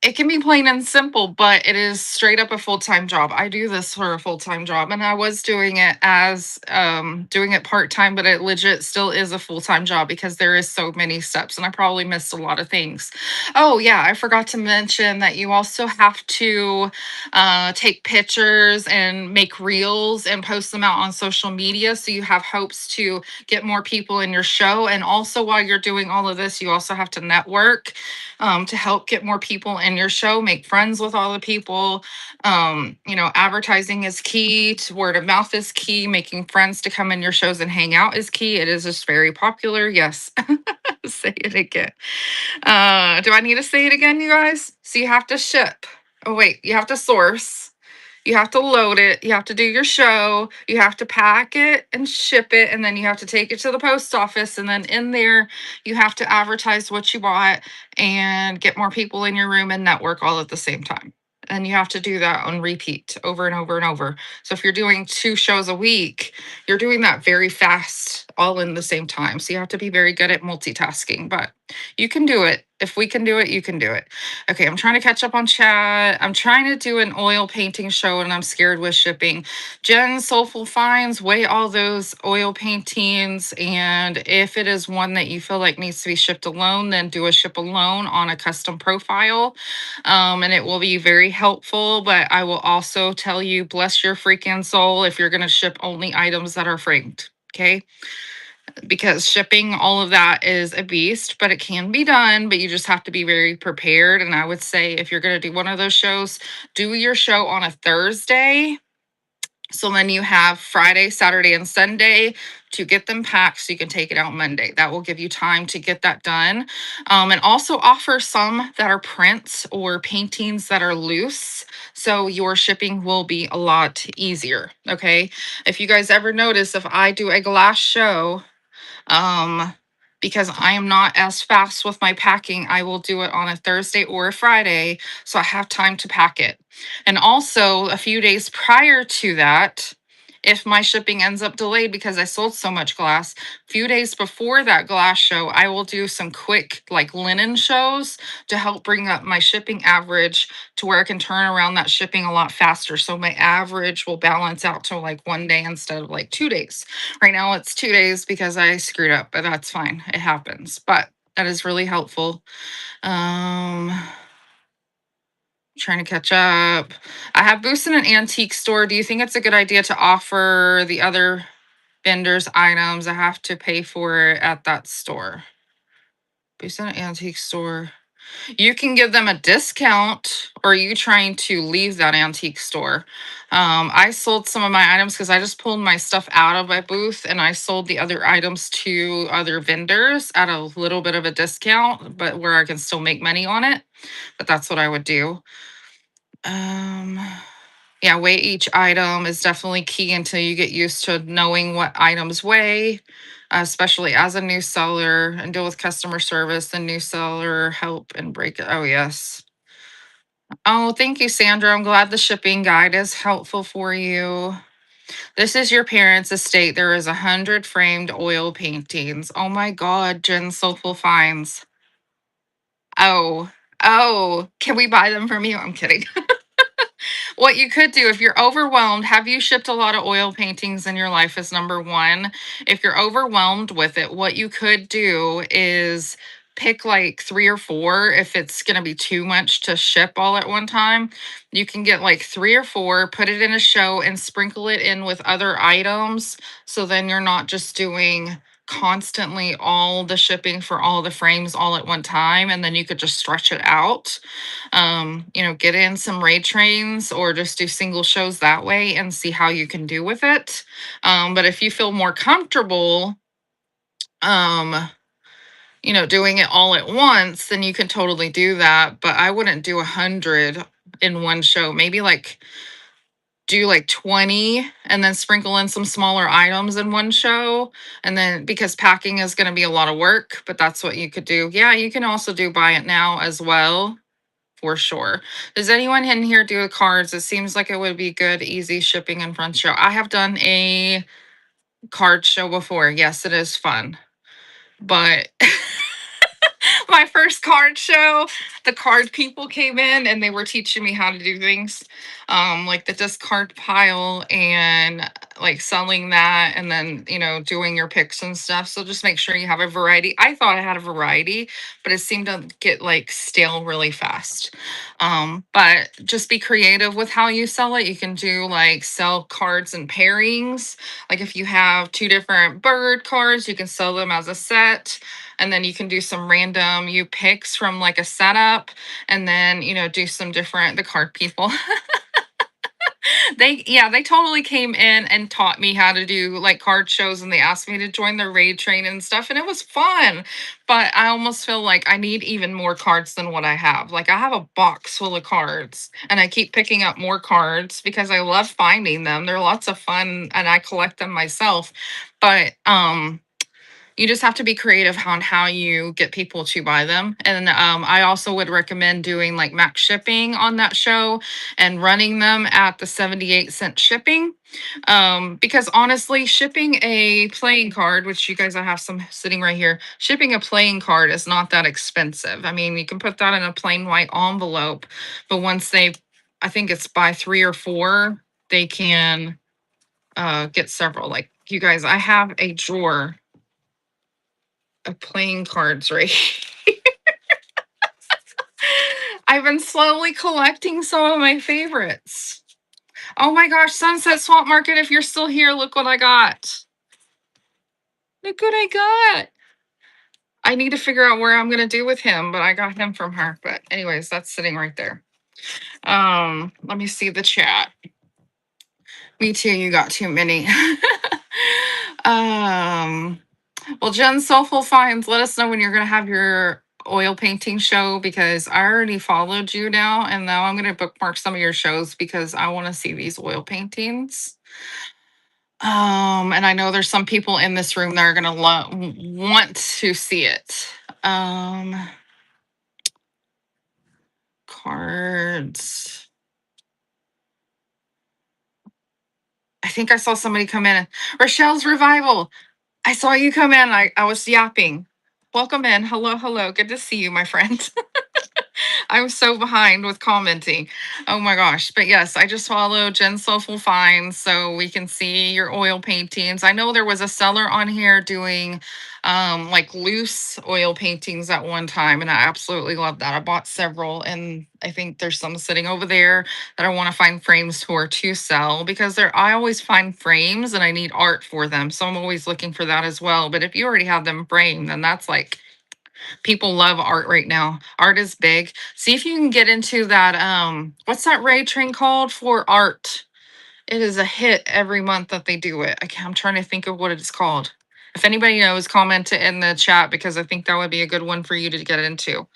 It can be plain and simple, but it is straight up a full-time job. I do this for a full-time job, and I was doing it as doing it part-time, but it legit still is a full-time job because there is so many steps, and I probably missed a lot of things. Oh yeah, I forgot to mention that you also have to take pictures and make reels and post them out on social media, so you have hopes to get more people in your show. And also, while you're doing all of this, you also have to network to help get more people in your show, make friends with all the people. Advertising is key, to word of mouth is key, making friends to come in your shows and hang out is key. It is just very popular. Yes. Say it again. Do I need to say it again, you guys? So you have to ship. Oh, wait, you have to source. You have to load it. You have to do your show. You have to pack it and ship it. And then you have to take it to the post office. And then in there, you have to advertise what you bought and get more people in your room and network all at the same time. And you have to do that on repeat over and over and over. So if you're doing 2 shows a week, you're doing that very fast, all in the same time. So you have to be very good at multitasking, but you can do it. If we can do it, you can do it. Okay, I'm trying to catch up on chat. I'm trying to do an oil painting show and I'm scared with shipping. Jen Soulful Finds, weigh all those oil paintings. And if it is one that you feel like needs to be shipped alone, then do a ship alone on a custom profile. And it will be very helpful. But I will also tell you, bless your freaking soul if you're going to ship only items that are framed. Okay, because shipping all of that is a beast, but it can be done, but you just have to be very prepared. And I would say if you're going to do one of those shows, do your show on a Thursday. So then you have Friday, Saturday, and Sunday to get them packed so you can take it out Monday. That will give you time to get that done. And also offer some that are prints or paintings that are loose. So your shipping will be a lot easier. Okay. If you guys ever notice, if I do a glass show, um, because I am not as fast with my packing, I will do it on a Thursday or a Friday so I have time to pack it. And also, a few days prior to that, if my shipping ends up delayed because I sold so much glass, a few days before that glass show, I will do some quick like linen shows to help bring up my shipping average to where I can turn around that shipping a lot faster. So my average will balance out to like 1 day instead of like 2 days. Right now it's 2 days because I screwed up, but that's fine. It happens. But that is really helpful. Trying to catch up. I have booths in an antique store. Do you think it's a good idea to offer the other vendors items I have to pay for at that store? Booths in an antique store. You can give them a discount, or are you trying to leave that antique store? I sold some of my items because I just pulled my stuff out of my booth and I sold the other items to other vendors at a little bit of a discount, but where I can still make money on it. But that's what I would do. Um, Yeah, weigh each item is definitely key until you get used to knowing what items weigh, especially as a new seller and deal with customer service, the new seller help and break it. Oh, yes. Oh, thank you, Sandra. I'm glad the shipping guide is helpful for you. This is your parents' estate. There is 100 framed oil paintings. Oh my God, Jen Soulful Finds. Oh, oh, can we buy them from you? I'm kidding. What you could do if you're overwhelmed, have you shipped a lot of oil paintings in your life? Is number one. If you're overwhelmed with it, what you could do is pick like three or four. If it's going to be too much to ship all at one time, you can get like three or four, put it in a show, and sprinkle it in with other items. So then you're not just doing constantly all the shipping for all the frames all at one time, and then you could just stretch it out. Get in some raid trains or just do single shows that way and see how you can do with it. But if you feel more comfortable, um, doing it all at once, then you can totally do that. But I wouldn't do 100 in one show. Maybe like do like 20 and then sprinkle in some smaller items in one show. And then because packing is going to be a lot of work, but that's what you could do. Yeah, you can also do buy it now as well for sure. Does anyone in here do the cards? It seems like it would be good, easy shipping and front show. I have done a card show before. Yes, it is fun. But my first card show, the card people came in and they were teaching me how to do things, like the discard pile and like selling that, and then doing your picks and stuff. So just make sure you have a variety. I thought I had a variety, but it seemed to get like stale really fast. But just be creative with how you sell it. You can do like sell cards and pairings. Like if you have two different bird cards, you can sell them as a set, and then you can do some random you picks from like a setup, and then do some different the card people. They totally came in and taught me how to do like card shows, and they asked me to join their raid train and stuff, and it was fun. But I almost feel like I need even more cards than what I have. Like I have a box full of cards and I keep picking up more cards because I love finding them. They're lots of fun and I collect them myself. But you just have to be creative on how you get people to buy them. And I also would recommend doing like max shipping on that show and running them at the 78-cent shipping. Because honestly, shipping a playing card, which you guys, I have some sitting right here, shipping a playing card is not that expensive. I mean, you can put that in a plain white envelope, but once I think it's buy three or four, they can get several. Like you guys, I have a drawer of playing cards right here. I've been slowly collecting some of my favorites. Oh my gosh, Sunset Swamp Market, if you're still here, look what I got. Look what I got. I need to figure out where I'm gonna do with him, but I got him from her. But anyways, that's sitting right there. Let me see the chat. Me too, you got too many. um Well, Jen, Soulful Finds, let us know when you're going to have your oil painting show, because I already followed you now. And now I'm going to bookmark some of your shows because I want to see these oil paintings. And I know there's some people in this room that are going to want to see it. Cards. I think I saw somebody come in. Rochelle's Revival. I saw you come in. I was yapping. Welcome in. Hello, hello. Good to see you, my friend. I'm so behind with commenting. Oh my gosh. But yes, I just followed Jen Soulful Finds so we can see your oil paintings. I know there was a seller on here doing like loose oil paintings at one time, and I absolutely love that. I bought several, and I think there's some sitting over there that I want to find frames for to sell, because I always find frames and I need art for them. So I'm always looking for that as well. But if you already have them framed, then that's like, people love art right now. Art is big. See if you can get into that. What's that raid train called for art? It is a hit every month that they do it. I'm trying to think of what it's called. If anybody knows, comment it in the chat because I think that would be a good one for you to get into.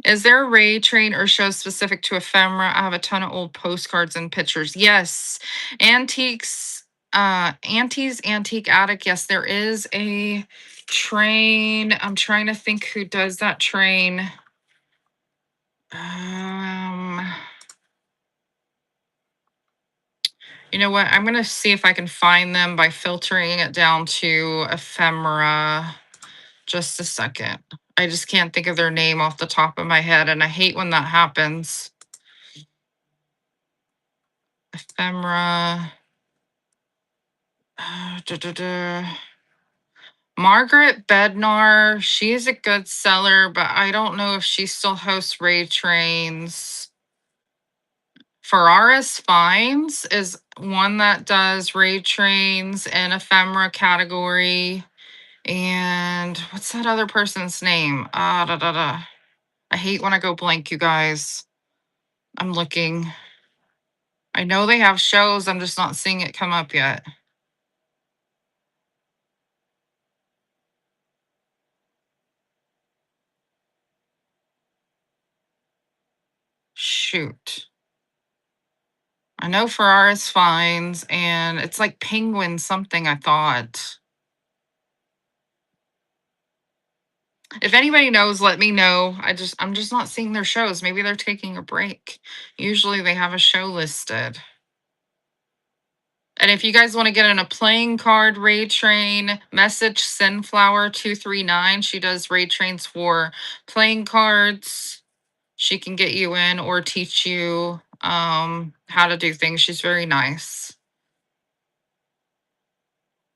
Is there a raid train or show specific to ephemera? I have a ton of old postcards and pictures. Yes. Antiques, Auntie's Antique Attic. Yes, there is a train. I'm trying to think who does that train. Um, you know what? I'm gonna see if I can find them by filtering it down to ephemera. Just a second. I just can't think of their name off the top of my head, and I hate when that happens. Ephemera. Duh, duh, duh. Margaret Bednar, she's a good seller, but I don't know if she still hosts raid trains. Ferraris Finds is one that does raid trains in ephemera category. And what's that other person's name? Da, da, da. I hate when I go blank, you guys. I'm looking. I know they have shows. I'm just not seeing it come up yet. Shoot. I know Ferraris Finds, and it's like Penguin something, I thought. If anybody knows, let me know. I'm just not seeing their shows. Maybe they're taking a break. Usually they have a show listed. And if you guys want to get in a playing card raid train, message Sunflower239. She does raid trains for playing cards. She can get you in or teach you how to do things. She's very nice.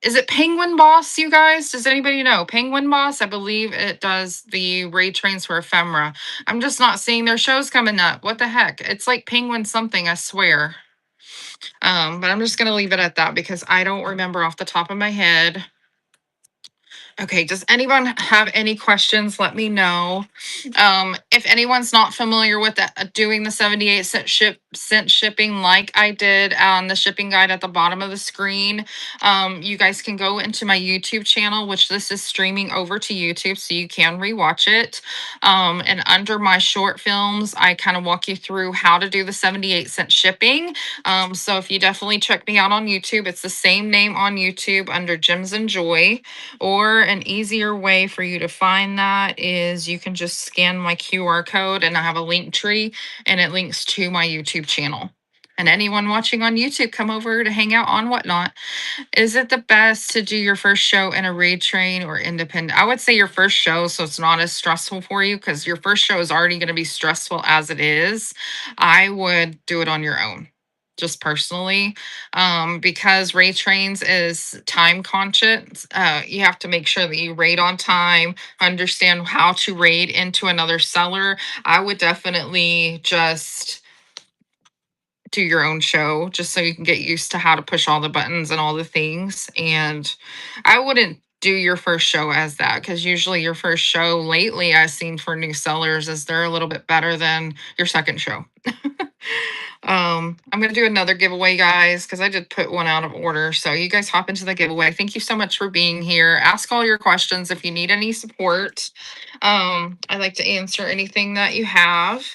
Is it Penguin Boss, you guys? Does anybody know? Penguin Boss, I believe it does the raid trains for ephemera. I'm just not seeing their shows coming up. What the heck? It's like Penguin something, I swear. But I'm just gonna leave it at that because I don't remember off the top of my head. Okay, does anyone have any questions? Let me know. If anyone's not familiar with doing the 78 cent shipping like I did on the shipping guide at the bottom of the screen, you guys can go into my YouTube channel, which this is streaming over to YouTube, so you can rewatch it. And under my short films, I kind of walk you through how to do the 78 cent shipping. So if you definitely check me out on YouTube, it's the same name on YouTube under Gems and Joy. Or an easier way for you to find that is you can just scan my QR code and I have a link tree and it links to my YouTube channel. And anyone watching on YouTube, come over to hang out on Whatnot. Is it the best to do your first show in a raid train or independent? I would say your first show, so it's not as stressful for you because your first show is already going to be stressful as it is. I would do it on your own, just personally, because raid trains is time conscious. You have to make sure that you raid on time, understand how to raid into another seller. I would definitely just do your own show just so you can get used to how to push all the buttons and all the things. And I wouldn't do your first show as that because usually your first show lately I've seen for new sellers is they're a little bit better than your second show. I'm gonna do another giveaway, guys, because I did put one out of order. So you guys hop into the giveaway. Thank you so much for being here. Ask all your questions if you need any support. I like to answer anything that you have.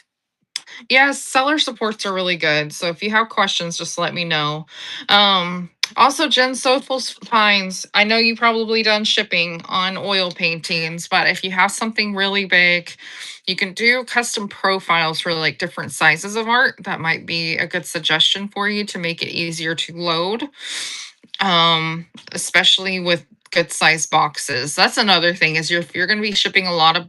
Yes, seller supports are really good. So if you have questions, just let me know. Also, Jen Soulful Finds, I know you probably done shipping on oil paintings, but if you have something really big, you can do custom profiles for like different sizes of art. That might be a good suggestion for you to make it easier to load, especially with good size boxes. That's another thing is if you're going to be shipping a lot of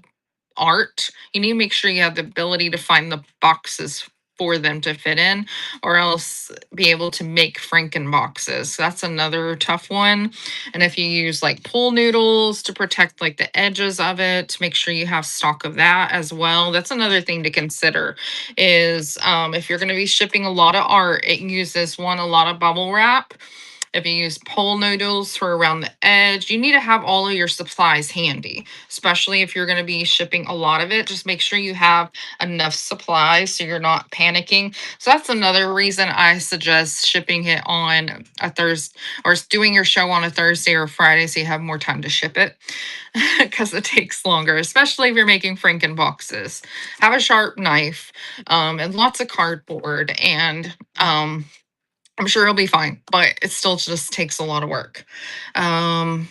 art, you need to make sure you have the ability to find the boxes for them to fit in, or else be able to make Franken boxes. That's another tough one. And if you use like pool noodles to protect like the edges of it, make sure you have stock of that as well. That's another thing to consider is if you're going to be shipping a lot of art, it uses a lot of bubble wrap. If you use pole noodles for around the edge, you need to have all of your supplies handy, especially if you're going to be shipping a lot of it. Just make sure you have enough supplies so you're not panicking. So that's another reason I suggest shipping it on a Thursday or doing your show on a Thursday or Friday so you have more time to ship it because it takes longer, especially if you're making Franken boxes. Have a sharp knife and lots of cardboard, and I'm sure it'll be fine, but it still just takes a lot of work. Um,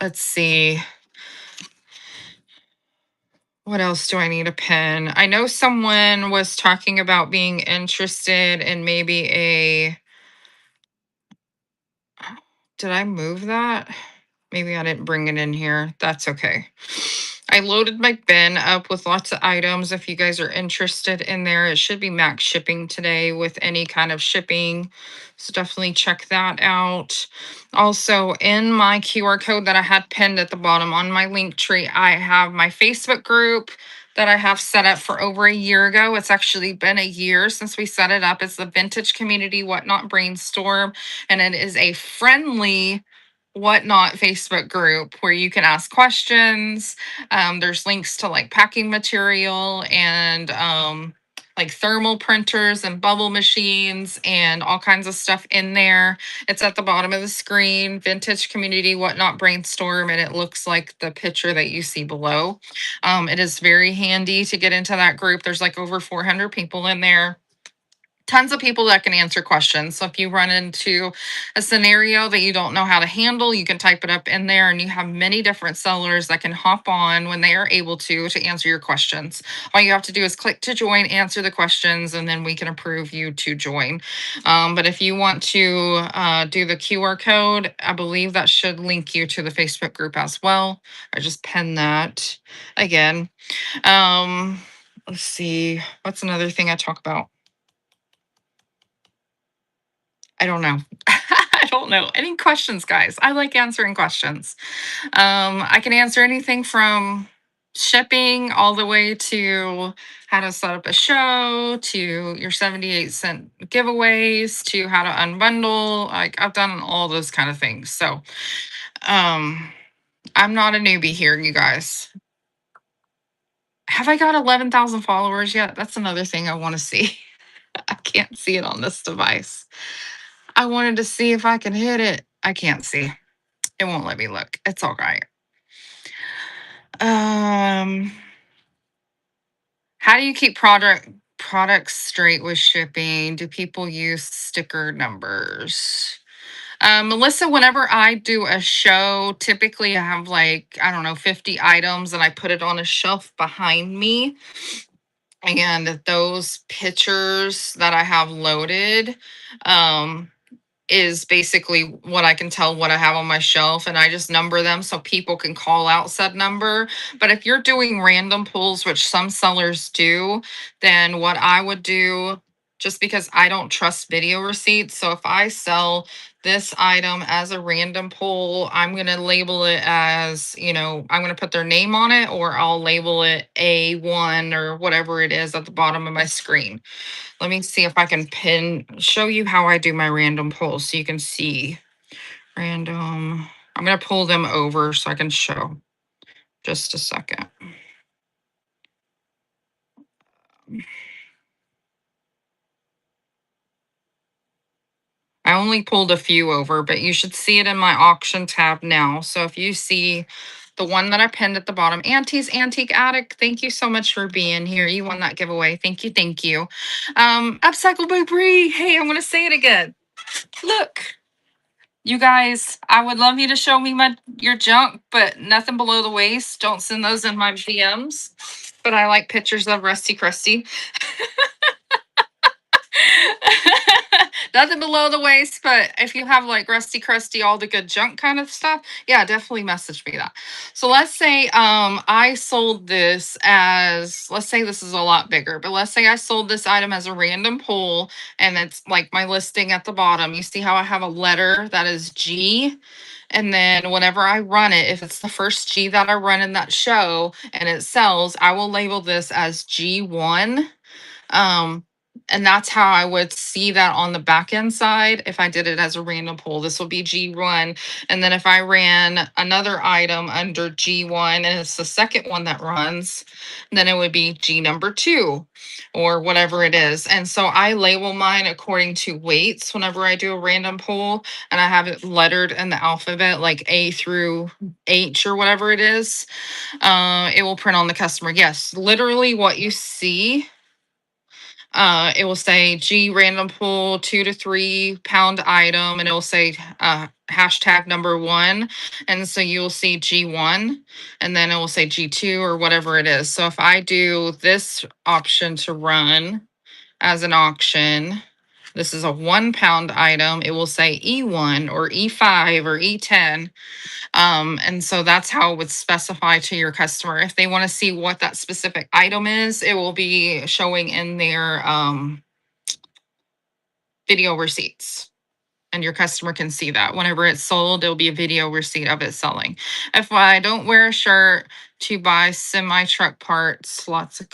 let's see. What else do I need a pen? I know someone was talking about being interested in maybe a. Did I move that? Maybe I didn't bring it in here. That's okay. I loaded my bin up with lots of items. If you guys are interested in there, it should be max shipping today with any kind of shipping. So definitely check that out. Also, in my QR code that I had pinned at the bottom on my link tree, I have my Facebook group that I have set up for over a year ago. It's actually been a year since we set it up. It's the Vintage Community Whatnot Brainstorm, and it is a friendly Whatnot Facebook group where you can ask questions. There's links to like packing material and like thermal printers and bubble machines and all kinds of stuff in there. It's at the bottom of the screen, Vintage Community Whatnot Brainstorm, and it looks like the picture that you see below. It is very handy to get into that group. There's like over 400 people in there, tons of people that can answer questions. So if you run into a scenario that you don't know how to handle, you can type it up in there, and you have many different sellers that can hop on when they are able to answer your questions. All you have to do is click to join, answer the questions, and then we can approve you to join. But if you want to do the QR code, I believe that should link you to the Facebook group as well. I just pinned that again. Let's see, what's another thing I talk about? I don't know. I don't know. Any questions, guys? I like answering questions. I can answer anything from shipping all the way to how to set up a show, to your 78-cent giveaways, to how to unbundle. Like I've done all those kind of things. So I'm not a newbie here, you guys. Have I got 11,000 followers yet? That's another thing I want to see. I can't see it on this device. I wanted to see if I can hit it. I can't see. It won't let me look. It's all right. Um, how do you keep products straight with shipping? Do people use sticker numbers? Melissa, whenever I do a show, typically I have like, I don't know, 50 items and I put it on a shelf behind me. And those pictures that I have loaded, is basically what I can tell what I have on my shelf, and I just number them so people can call out said number. But if you're doing random pulls, which some sellers do, then what I would do, just because I don't trust video receipts, so if I sell this item as a random pull, I'm going to label it as, I'm going to put their name on it, or I'll label it A1 or whatever it is at the bottom of my screen. Let me see if I can show you how I do my random pulls so you can see. Random. I'm going to pull them over so I can show. Just a second. I only pulled a few over, but you should see it in my auction tab now. So if you see the one that I pinned at the bottom, Auntie's Antique Attic, thank you so much for being here. You won that giveaway. Thank you. Thank you. Upcycle by Bree. Hey, I'm going to say it again. Look. You guys, I would love you to show me your junk, but nothing below the waist. Don't send those in my DMs. But I like pictures of Rusty Krusty. Nothing below the waist, but if you have like Rusty Krusty, all the good junk kind of stuff, yeah, definitely message me that. So let's say I sold this as, let's say this is a lot bigger, but let's say I sold this item as a random pull, and it's like my listing at the bottom. You see how I have a letter that is G? And then whenever I run it, if it's the first G that I run in that show and it sells, I will label this as G1. And that's how I would see that on the back end side. If I did it as a random pull, this will be G1. And then if I ran another item under G1 and it's the second one that runs, then it would be G number 2 or whatever it is. And so I label mine according to weights whenever I do a random pull, and I have it lettered in the alphabet like A through H or whatever it is. It will print on the customer. Yes, literally what you see, it will say G random pull 2 to 3 pound item, and it will say hashtag number 1. And so you will see G1, and then it will say G2 or whatever it is. So if I do this option to run as an auction, this is a 1 pound item, it will say E1 or E5 or E10. And so that's how it would specify to your customer. If they want to see what that specific item is, it will be showing in their video receipts. And your customer can see that. Whenever it's sold, there'll be a video receipt of it selling. If I don't wear a shirt to buy semi truck parts, lots of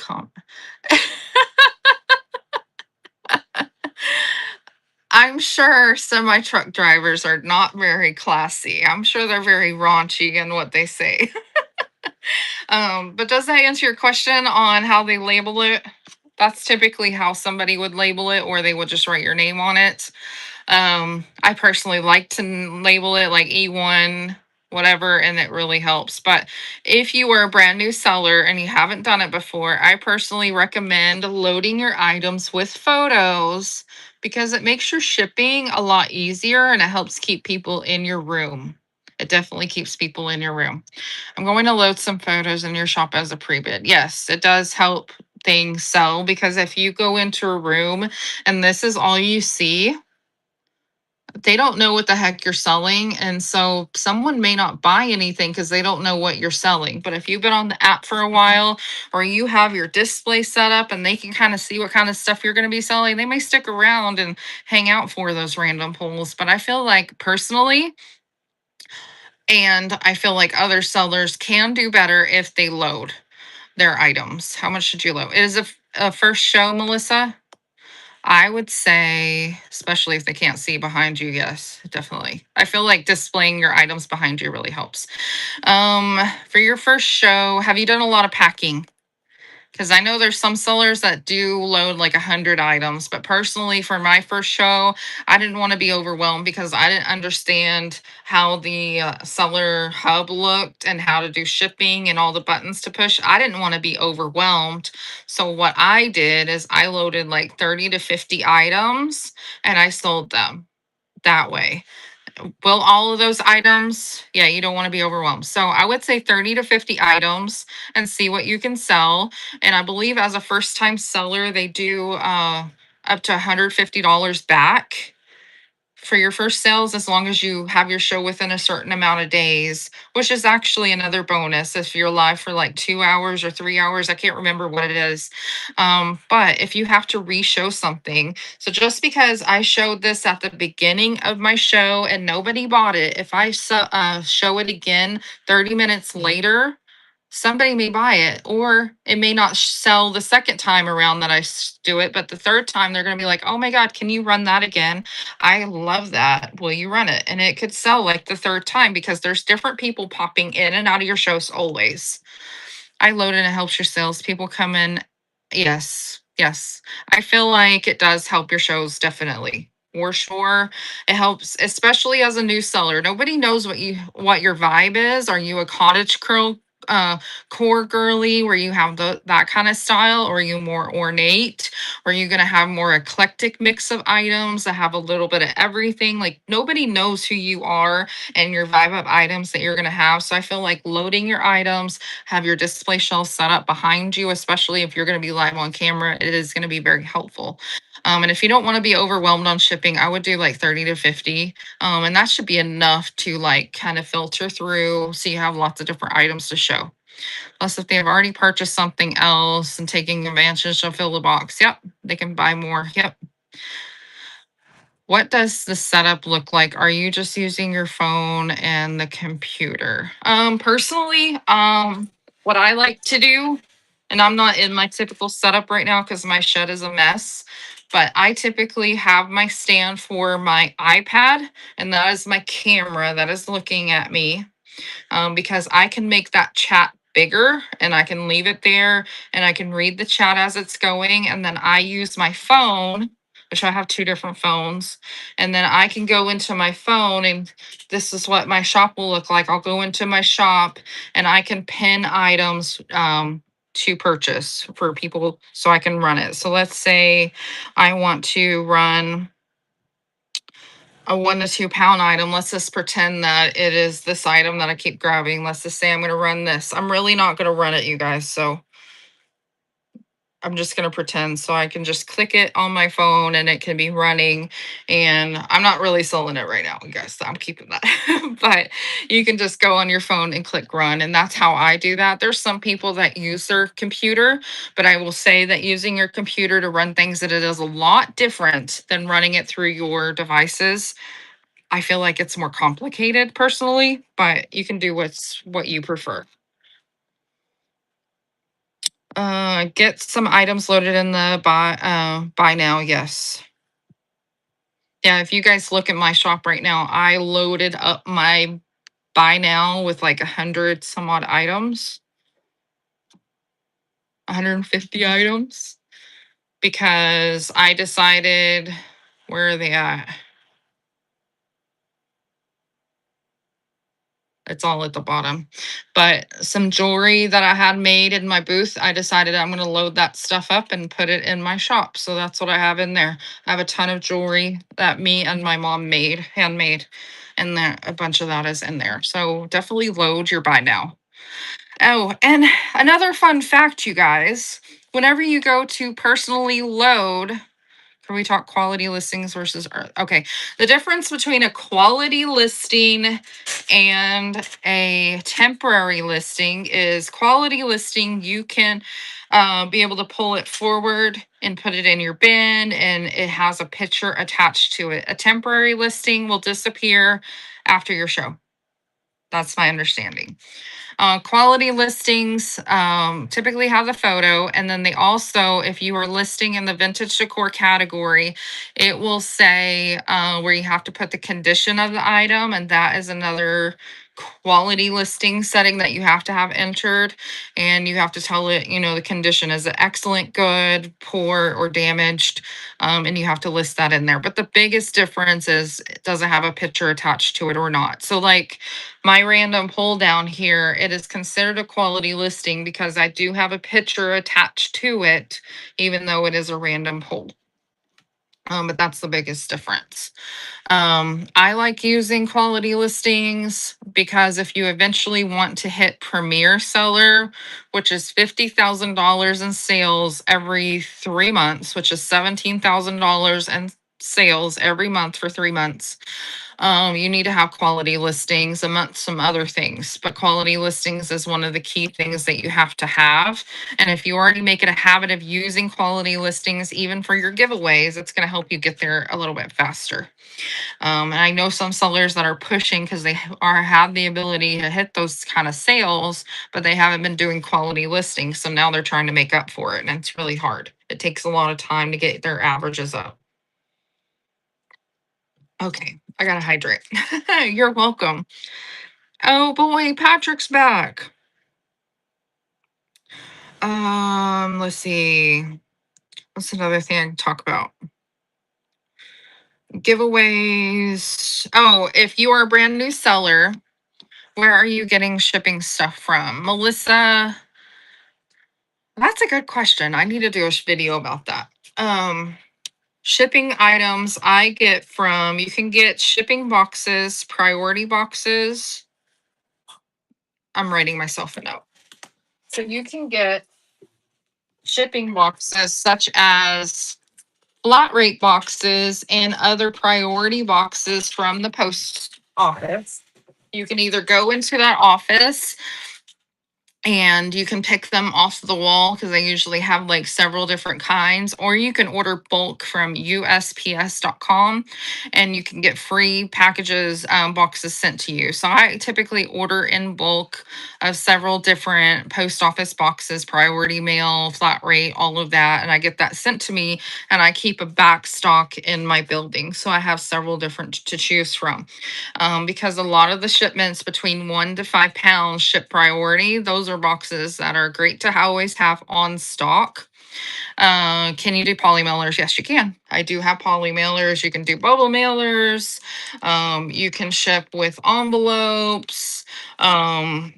I'm sure semi truck drivers are not very classy. I'm sure they're very raunchy in what they say. But does that answer your question on how they label it? That's typically how somebody would label it, or they would just write your name on it. I personally like to label it like E1, whatever, and it really helps. But if you are a brand new seller and you haven't done it before, I personally recommend loading your items with photos because it makes your shipping a lot easier and it helps keep people in your room. It definitely keeps people in your room. I'm going to load some photos in your shop as a pre-bid. Yes, it does help things sell because if you go into a room and this is all you see, they don't know what the heck you're selling. And so someone may not buy anything because they don't know what you're selling. But if you've been on the app for a while or you have your display set up and they can kind of see what kind of stuff you're going to be selling, they may stick around and hang out for those random pulls. But I feel like personally, and I feel like other sellers can do better if they load their items. How much should you load? It is a first show, Melissa. I would say, especially if they can't see behind you, yes, definitely. I feel like displaying your items behind you really helps. For your first show, have you done a lot of packing? Because I know there's some sellers that do load like 100 items, but personally, for my first show, I didn't want to be overwhelmed because I didn't understand how the seller hub looked and how to do shipping and all the buttons to push. I didn't want to be overwhelmed. So, what I did is I loaded like 30 to 50 items and I sold them that way. Will all of those items, yeah, you don't want to be overwhelmed. So I would say 30 to 50 items and see what you can sell. And I believe as a first time seller, they do up to $150 back for your first sales as long as you have your show within a certain amount of days, which is actually another bonus if you're live for like 2 hours or 3 hours. I can't remember what it is. But if you have to re-show something, so just because I showed this at the beginning of my show and nobody bought it, if I show it again 30 minutes later, somebody may buy it, or it may not sell the second time around that do it, but the third time they're going to be like, oh my God, can you run that again? I love that. Will you run it? And it could sell like the third time because there's different people popping in and out of your shows always. I load and it helps your sales. People come in. Yes, yes. I feel like it does help your shows definitely. For sure. It helps, especially as a new seller. Nobody knows what your vibe is. Are you a cottage curl core girly where you have that kind of style, or are you more ornate? Or are you gonna have more eclectic mix of items that have a little bit of everything? Like nobody knows who you are and your vibe of items that you're gonna have. So I feel like loading your items, have your display shelf set up behind you, especially if you're going to be live on camera, it is going to be very helpful. And if you don't want to be overwhelmed on shipping, I would do like 30 to 50. And that should be enough to like kind of filter through so you have lots of different items to show. Plus, if they have already purchased something else and taking advantage of fill the box, yep, they can buy more. Yep. What does the setup look like? Are you just using your phone and the computer? Personally, what I like to do And I'm not in my typical setup right now because my shed is a mess. But I typically have my stand for my iPad, and that is my camera that is looking at me, because I can make that chat bigger and I can leave it there and I can read the chat as it's going. And then I use my phone, which I have two different phones. And then I can go into my phone, and this is what my shop will look like. I'll go into my shop and I can pin items. To purchase for people so I can run it. So let's say I want to run a 1 to 2 pound item. Let's just pretend that it is this item that I keep grabbing. Let's just say I'm going to run this. I'm really not going to run it, you guys. So I'm just going to pretend. So I can just click it on my phone and it can be running. And I'm not really selling it right now, you guys. So I'm keeping that. But you can just go on your phone and click run. And that's how I do that. There's some people that use their computer, but I will say that using your computer to run things, that it is a lot different than running it through your devices. I feel like it's more complicated personally, but you can do what you prefer. Get some items loaded in the buy now. Yes. Yeah, if you guys look at my shop right now, I loaded up my buy now with like 100 some odd items, 150 items, because I decided, where are they at? It's all at the bottom. But some jewelry that I had made in my booth, I decided I'm going to load that stuff up and put it in my shop. So that's what I have in there. I have a ton of jewelry that me and my mom made, handmade, and there a bunch of that is in there. So definitely load your buy now. Oh, and another fun fact, you guys, whenever you go to personally load, can we talk quality listings versus okay, the difference between a quality listing and a temporary listing is quality listing, you can be able to pull it forward and put it in your bin, and it has a picture attached to it. A temporary listing will disappear after your show. That's my understanding. Quality listings typically have a photo, and then they also, if you are listing in the vintage decor category, it will say where you have to put the condition of the item, and that is another quality listing setting that you have to have entered, and you have to tell it, the condition, is it excellent, good, poor, or damaged, and you have to list that in there. But the biggest difference is, does it have a picture attached to it or not? So like my random pull down here, it is considered a quality listing because I do have a picture attached to it, even though it is a random pull. But that's the biggest difference. I like using quality listings because if you eventually want to hit premier seller, which is $50,000 in sales every 3 months, which is $17,000 in sales every month for 3 months, you need to have quality listings among some other things, but quality listings is one of the key things that you have to have. And if you already make it a habit of using quality listings, even for your giveaways, it's going to help you get there a little bit faster. And I know some sellers that are pushing because they have the ability to hit those kind of sales, but they haven't been doing quality listings. So now they're trying to make up for it, and it's really hard. It takes a lot of time to get their averages up. Okay, I gotta hydrate. You're welcome. Oh boy, Patrick's back. Let's see. What's another thing I can talk about? Giveaways. Oh, if you are a brand new seller, where are you getting shipping stuff from? Melissa, that's a good question. I need to do a video about that. Shipping items I get from, you can get shipping boxes, priority boxes. I'm writing myself a note. So you can get shipping boxes such as flat rate boxes and other priority boxes from the post office. You can either go into that office and you can pick them off the wall because they usually have like several different kinds, or you can order bulk from usps.com and you can get free packages, boxes sent to you. So I typically order in bulk of several different post office boxes, priority mail, flat rate, all of that, and I get that sent to me, and I keep a back stock in my building, so I have several different to choose from. Because a lot of the shipments between 1 to 5 pounds ship priority. Those are boxes that are great to always have on stock. Can you do poly mailers? Yes, you can. I do have poly mailers. You can do bubble mailers. You can ship with envelopes. Um,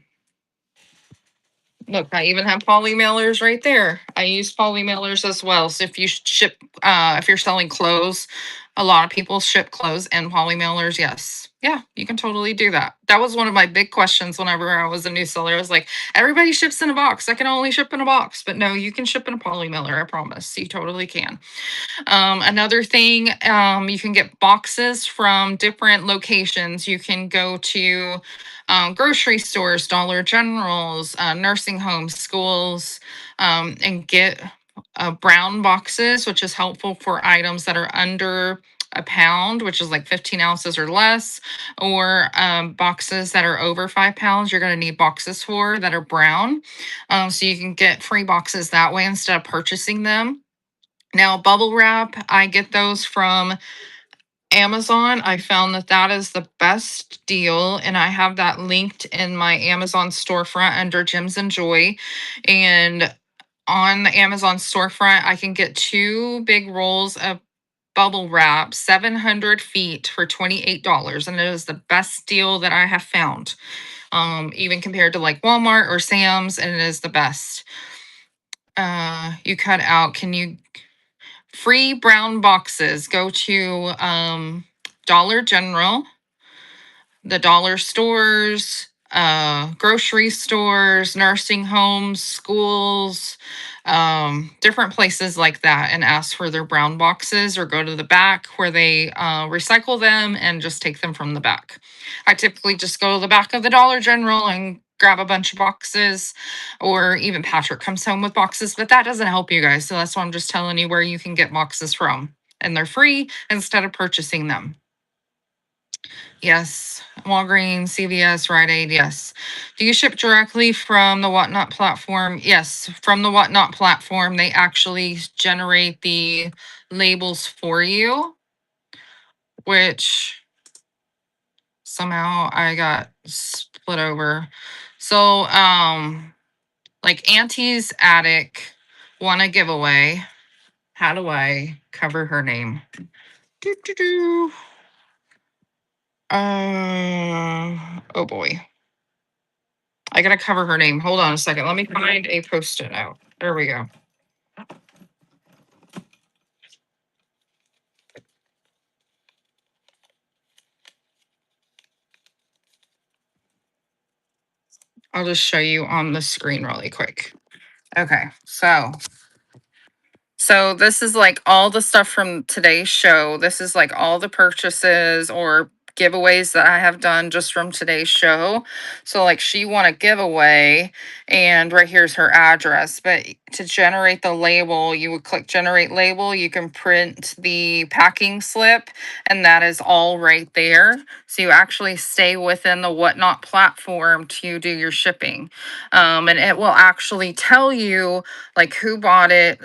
Look, I even have poly mailers right there. I use poly mailers as well. So if you ship, if you're selling clothes, a lot of people ship clothes and poly mailers. Yes. Yeah, you can totally do that. That was one of my big questions whenever I was a new seller. I was like, everybody ships in a box. I can only ship in a box. But no, you can ship in a poly mailer. I promise. You totally can. Another thing, you can get boxes from different locations. You can go to grocery stores, Dollar Generals, nursing homes, schools, and get brown boxes, which is helpful for items that are under a pound, which is like 15 ounces or less, or boxes that are over 5 pounds. You're going to need boxes for that are brown. So you can get free boxes that way instead of purchasing them. Now, bubble wrap, I get those from Amazon. I found that that is the best deal, and I have that linked in my Amazon storefront under Gems and Joy. And on the Amazon storefront, I can get 2 big rolls of bubble wrap, 700 feet for $28, and it is the best deal that I have found. Even compared to like Walmart or Sam's, and it is the best. You cut out. Can you free brown boxes? Go to Dollar General, the dollar stores, grocery stores, nursing homes, schools, different places like that, and ask for their brown boxes, or go to the back where they recycle them and just take them from the back. I typically just go to the back of the Dollar General and grab a bunch of boxes, or even Patrick comes home with boxes, but that doesn't help you guys. So that's why I'm just telling you where you can get boxes from, and they're free instead of purchasing them. Yes. Walgreens, CVS, Rite Aid. Yes. Do you ship directly from the Whatnot platform? Yes. From the Whatnot platform, they actually generate the labels for you, which somehow I got split over. So, like Auntie's Attic won a giveaway. How do I cover her name? Doo, doo, doo. Oh boy. I gotta cover her name. Hold on a second. Let me find a post-it note. There we go. I'll just show you on the screen really quick. Okay, so this is like all the stuff from today's show. This is like all the purchases or giveaways that I have done just from today's show. So like she won a giveaway, and right here's her address. But to generate the label, you would click generate label. You can print the packing slip, and that is all right there. So you actually stay within the Whatnot platform to do your shipping. And it will actually tell you like who bought it,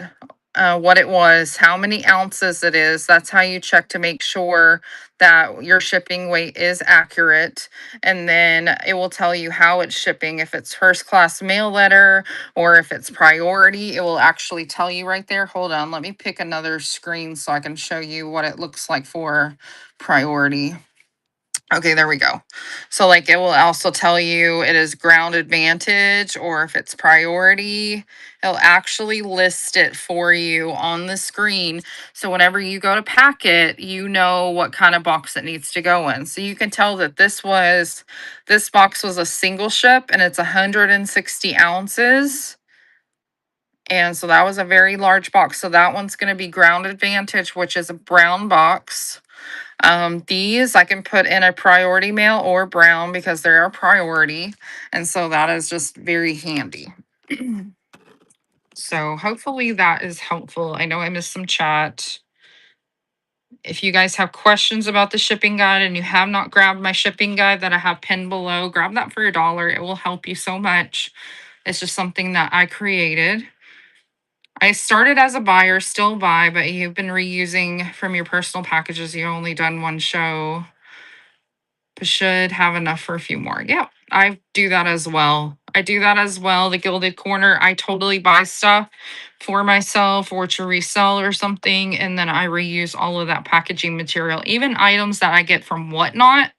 what it was, how many ounces it is. That's how you check to make sure that your shipping weight is accurate. And then it will tell you how it's shipping. If it's first class mail letter or if it's priority, it will actually tell you right there. Hold on, let me pick another screen so I can show you what it looks like for priority. Okay, there we go. So like it will also tell you it is ground advantage, or if it's priority, it'll actually list it for you on the screen. So whenever you go to pack it, you know what kind of box it needs to go in. So you can tell that this box was a single ship, and it's 160 ounces. And so that was a very large box. So that one's going to be ground advantage, which is a brown box. These I can put in a priority mail or brown because they're a priority. And so that is just very handy. So hopefully that is helpful. I know I missed some chat. If you guys have questions about the shipping guide and you have not grabbed my shipping guide that I have pinned below, grab that for $1. It will help you so much. It's just something that I created. I started as a buyer, still buy, but you've been reusing from your personal packages. You only done one show. But should have enough for a few more. Yeah, I do that as well. The Gilded Corner, I totally buy stuff for myself or to resell or something. And then I reuse all of that packaging material, even items that I get from Whatnot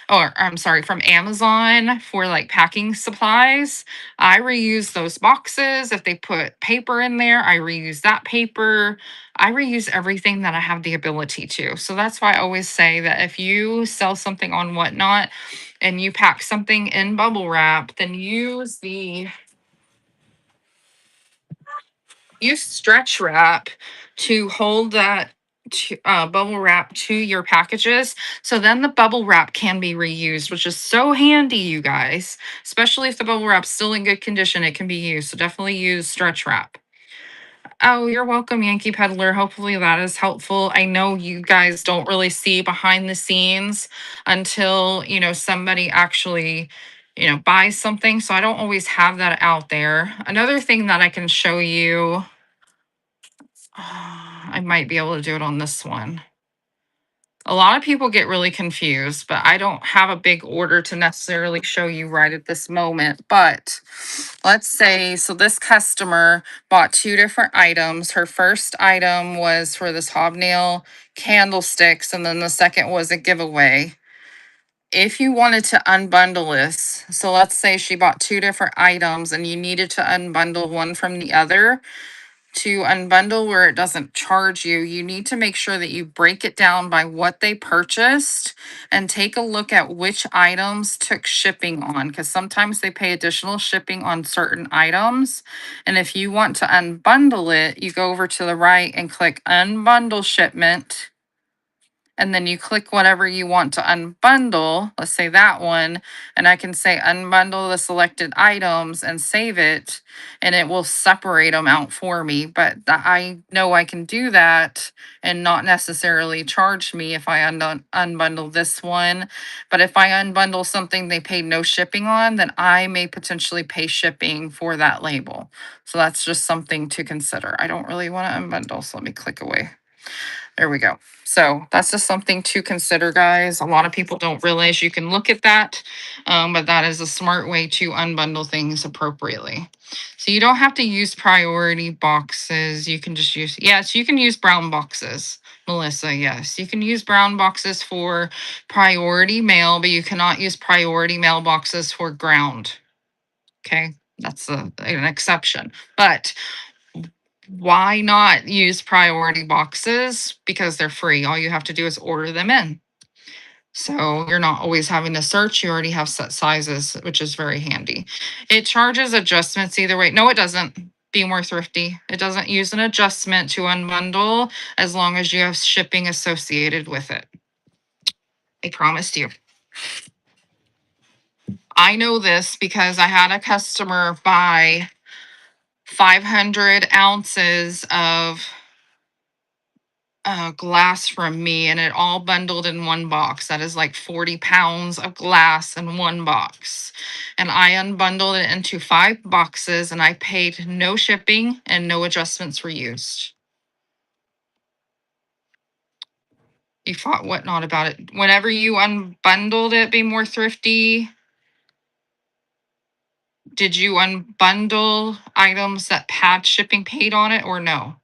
or I'm sorry, from Amazon for like packing supplies. I reuse those boxes. If they put paper in there, I reuse that paper. I reuse everything that I have the ability to. So that's why I always say that if you sell something on Whatnot and you pack something in bubble wrap, then use stretch wrap to hold that bubble wrap to your packages. So then the bubble wrap can be reused, which is so handy, you guys. Especially if the bubble wrap's still in good condition, it can be used. So definitely use stretch wrap. Oh, you're welcome, Yankee Peddler. Hopefully that is helpful. I know you guys don't really see behind the scenes until, somebody actually, buys something. So I don't always have that out there. Another thing that I can show you, I might be able to do it on this one. A lot of people get really confused, but I don't have a big order to necessarily show you right at this moment. But let's say, so this customer bought 2 different items. Her first item was for this hobnail candlesticks, and then the second was a giveaway. If you wanted to unbundle this, so let's say she bought 2 different items and you needed to unbundle one from the other, to unbundle where it doesn't charge you, you need to make sure that you break it down by what they purchased and take a look at which items took shipping on, because sometimes they pay additional shipping on certain items. And if you want to unbundle it, you go over to the right and click unbundle shipment. And then you click whatever you want to unbundle, let's say that one, and I can say unbundle the selected items and save it, and it will separate them out for me. But I know I can do that and not necessarily charge me if I unbundle this one. But if I unbundle something they paid no shipping on, then I may potentially pay shipping for that label. So that's just something to consider. I don't really want to unbundle, so let me click away. There we go. So that's just something to consider, guys. A lot of people don't realize you can look at that, but that is a smart way to unbundle things appropriately. So you don't have to use priority boxes. You can just use, yes, you can use brown boxes, Melissa. Yes, you can use brown boxes for priority mail, but you cannot use priority mail boxes for ground. Okay, that's an exception. But why not use priority boxes? Because they're free. All you have to do is order them in. So you're not always having to search. You already have set sizes, which is very handy. It charges adjustments either way. No, it doesn't. Be more thrifty. It doesn't use an adjustment to unbundle as long as you have shipping associated with it. I promised you. I know this because I had a customer buy 500 ounces of glass from me, and it all bundled in one box. That is like 40 pounds of glass in one box. And I unbundled it into 5 boxes and I paid no shipping and no adjustments were used. You fought Whatnot about it. Whenever you unbundled it, Be More Thrifty, did you unbundle items that had shipping paid on it or no?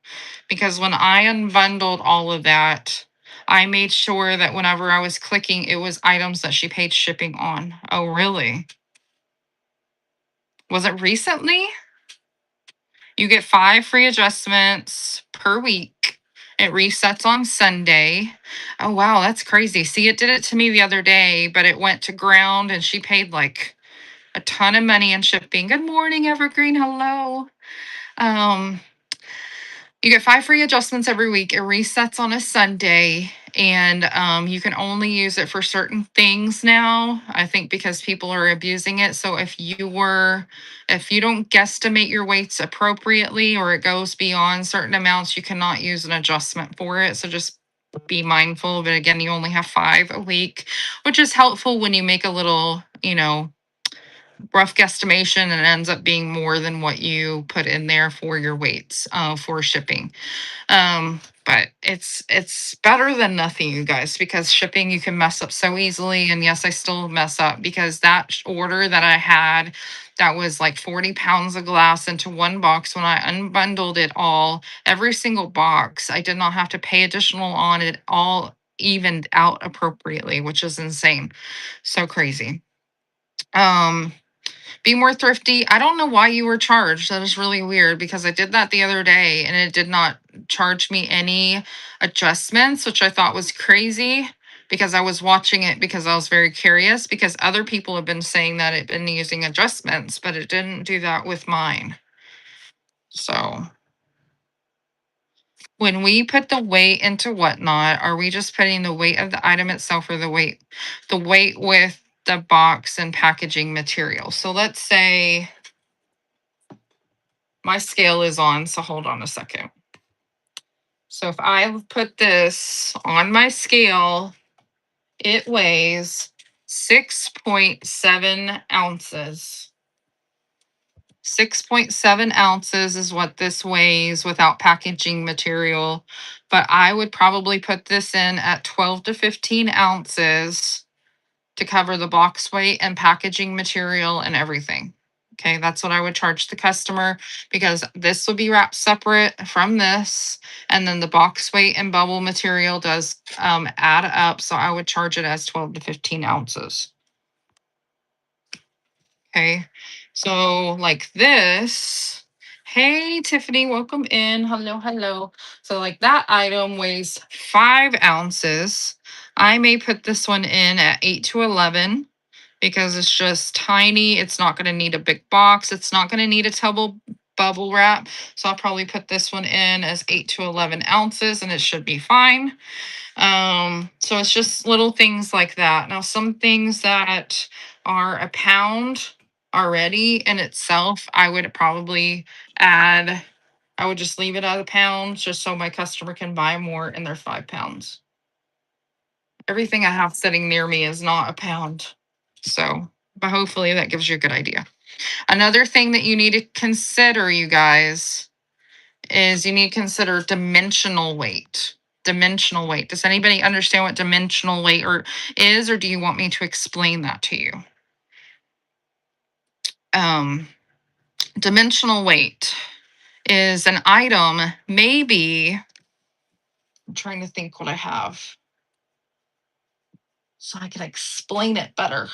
Because when I unbundled all of that, I made sure that whenever I was clicking, it was items that she paid shipping on. Oh, really? Was it recently? You get 5 free adjustments per week. It resets on Sunday. Oh, wow, that's crazy. See, it did it to me the other day, but it went to ground and she paid like a ton of money in shipping. Good morning, Evergreen. Hello. Um, You get 5 free adjustments every week. It resets on a Sunday, and you can only use it for certain things now. I think because people are abusing it. So if you don't guesstimate your weights appropriately or it goes beyond certain amounts, you cannot use an adjustment for it. So just be mindful. But again, you only have 5 a week, which is helpful when you make a little, rough guesstimation and it ends up being more than what you put in there for your weights for shipping. But it's better than nothing, you guys, because shipping you can mess up so easily. And yes, I still mess up because that order that I had that was like 40 pounds of glass into one box, when I unbundled it all, every single box, I did not have to pay additional on it, all evened out appropriately, which is insane. So crazy. Um, be more thrifty. I don't know why you were charged. That is really weird because I did that the other day and it did not charge me any adjustments, which I thought was crazy because I was watching it because I was very curious because other people have been saying that it been using adjustments, but it didn't do that with mine. So when we put the weight into Whatnot, are we just putting the weight of the item itself or the weight with the box and packaging material? So let's say my scale is on, so hold on a second. So if I put this on my scale, it weighs 6.7 ounces. 6.7 ounces is what this weighs without packaging material. But I would probably put this in at 12 to 15 ounces to cover the box weight and packaging material and everything. Okay, that's what I would charge the customer because this will be wrapped separate from this. And then the box weight and bubble material does add up. So I would charge it as 12 to 15 ounces. Okay, so like this. Hey, Tiffany, welcome in. Hello, hello. So, like that item weighs 5 ounces. I may put this one in at 8 to 11 because it's just tiny. It's not going to need a big box. It's not going to need a bubble wrap. So I'll probably put this one in as 8 to 11 ounces and it should be fine. So it's just little things like that. Now, some things that are a pound already in itself, I would probably add, I would just leave it at a pound just so my customer can buy more and they're 5 pounds. Everything I have sitting near me is not a pound. So, but hopefully that gives you a good idea. Another thing that you need to consider, you guys, is you need to consider dimensional weight. Dimensional weight. Does anybody understand what dimensional weight is, or do you want me to explain that to you? Dimensional weight is an item, maybe, I'm trying to think what I have so I can explain it better.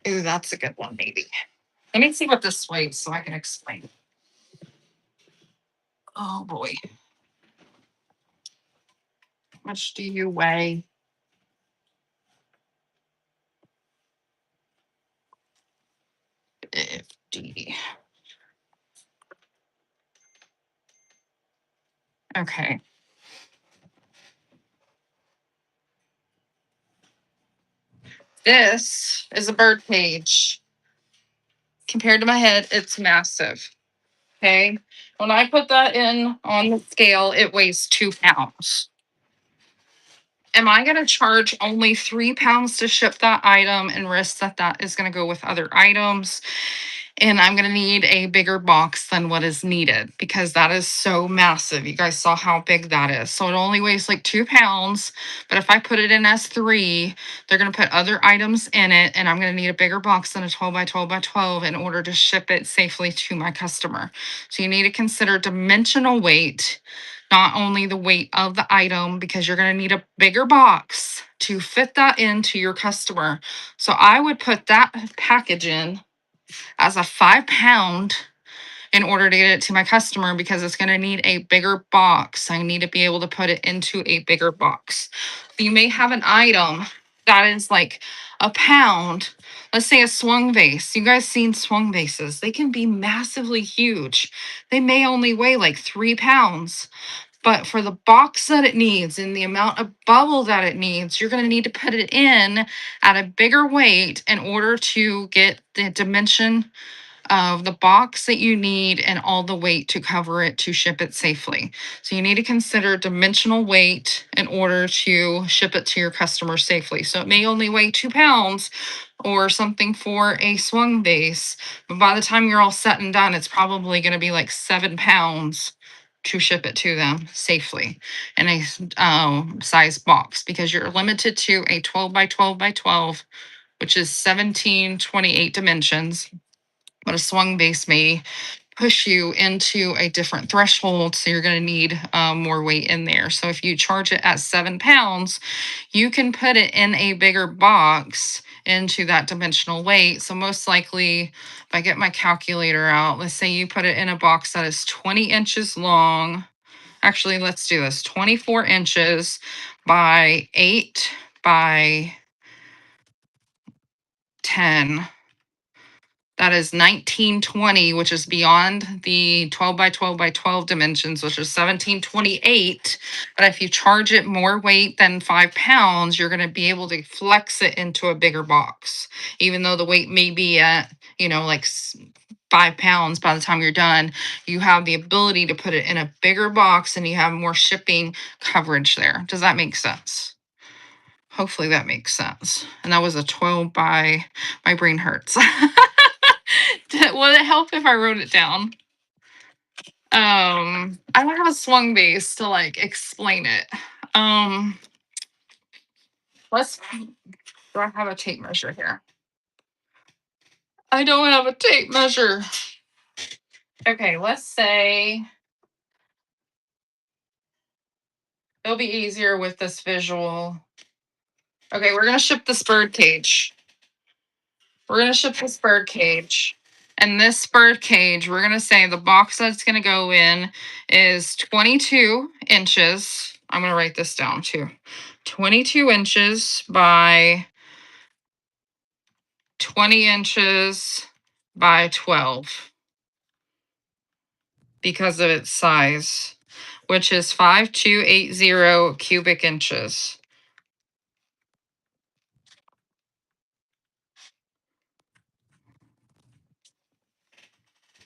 Ooh, that's a good one, maybe. Let me see what this weighs so I can explain. Oh boy. How much do you weigh? FD. Okay. This is a bird cage. Compared to my head, it's massive. Okay. When I put that in on the scale, it weighs 2 pounds. Am I going to charge only 3 pounds to ship that item and risk that that is going to go with other items? And I'm going to need a bigger box than what is needed because that is so massive. You guys saw how big that is. So it only weighs like 2 pounds. But if I put it in as 3, they're going to put other items in it. And I'm going to need a bigger box than a 12 by 12 by 12 in order to ship it safely to my customer. So you need to consider dimensional weight, not only the weight of the item, because you're going to need a bigger box to fit that into your customer. So I would put that package in as a 5 pound in order to get it to my customer because it's going to need a bigger box. I need to be able to put it into a bigger box. You may have an item that is like a pound. Let's say a swung vase. You guys seen swung vases? They can be massively huge. They may only weigh like 3 pounds, but for the box that it needs and the amount of bubble that it needs, you're going to need to put it in at a bigger weight in order to get the dimension of the box that you need and all the weight to cover it to ship it safely. So you need to consider dimensional weight in order to ship it to your customer safely. So it may only weigh 2 pounds or something for a swung base, but by the time you're all set and done, it's probably going to be like 7 pounds to ship it to them safely in a size box, because you're limited to a 12 by 12 by 12, which is 1728 dimensions. But a swung base may push you into a different threshold. So you're going to need more weight in there. So if you charge it at 7 pounds, you can put it in a bigger box into that dimensional weight. So most likely, if I get my calculator out, let's say you put it in a box that is 20 inches long. Actually, let's do this, 24 inches by 8 by 10. That is 1920, which is beyond the 12 by 12 by 12 dimensions, which is 1728. But if you charge it more weight than 5 pounds, you're going to be able to flex it into a bigger box, even though the weight may be at, like 5 pounds by the time you're done. You have the ability to put it in a bigger box and you have more shipping coverage there. Does that make sense? Hopefully that makes sense. And that was a 12 by, my brain hurts. Would it help if I wrote it down? I don't have a swung base to like explain it. Let's, do I have a tape measure here? I don't have a tape measure. Okay, let's say it'll be easier with this visual. Okay, we're gonna ship this bird cage. We're gonna ship this bird cage. And this bird cage, we're gonna say the box that's gonna go in is 22 inches. I'm gonna write this down too. 22 inches by 20 inches by 12 because of its size, which is 5280 cubic inches.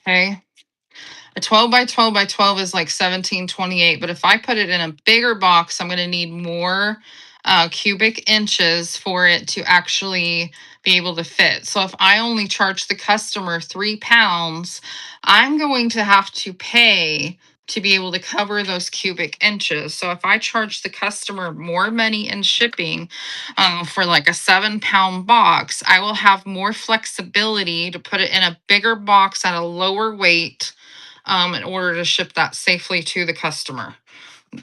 Okay. A 12 by 12 by 12 is like 1728. But if I put it in a bigger box, I'm going to need more cubic inches for it to actually be able to fit. So if I only charge the customer 3 pounds, I'm going to have to pay to be able to cover those cubic inches. So if I charge the customer more money in shipping for like a 7 pound box, I will have more flexibility to put it in a bigger box at a lower weight in order to ship that safely to the customer,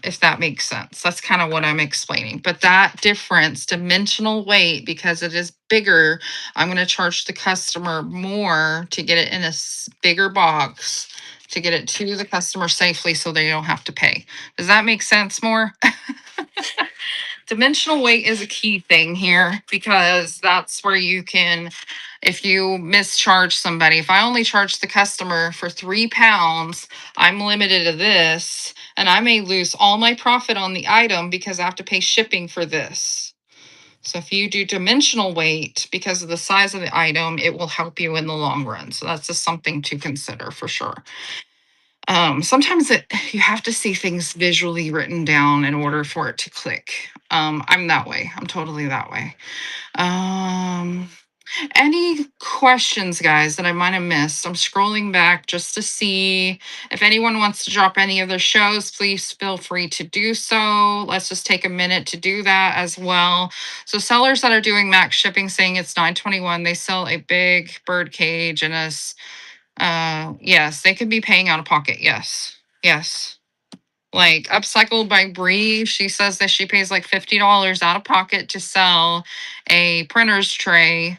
if that makes sense. That's kind of what I'm explaining. But that difference, dimensional weight, because it is bigger, I'm going to charge the customer more to get it in a bigger box to get it to the customer safely so they don't have to pay. Does that make sense more? Dimensional weight is a key thing here because that's where you can, if you mischarge somebody, if I only charge the customer for 3 pounds, I'm limited to this and I may lose all my profit on the item because I have to pay shipping for this. So if you do dimensional weight because of the size of the item, it will help you in the long run. So that's just something to consider for sure. Sometimes you have to see things visually written down in order for it to click. I'm that way. I'm totally that way. Any questions, guys, that I might have missed? I'm scrolling back just to see if anyone wants to drop any of their shows. Please feel free to do so. Let's just take a minute to do that as well. So sellers that are doing max shipping saying it's 921, they sell a big bird cage and a yes, they could be paying out of pocket. Yes. Yes. Like Upcycled by Bree, she says that she pays like $50 out of pocket to sell a printer's tray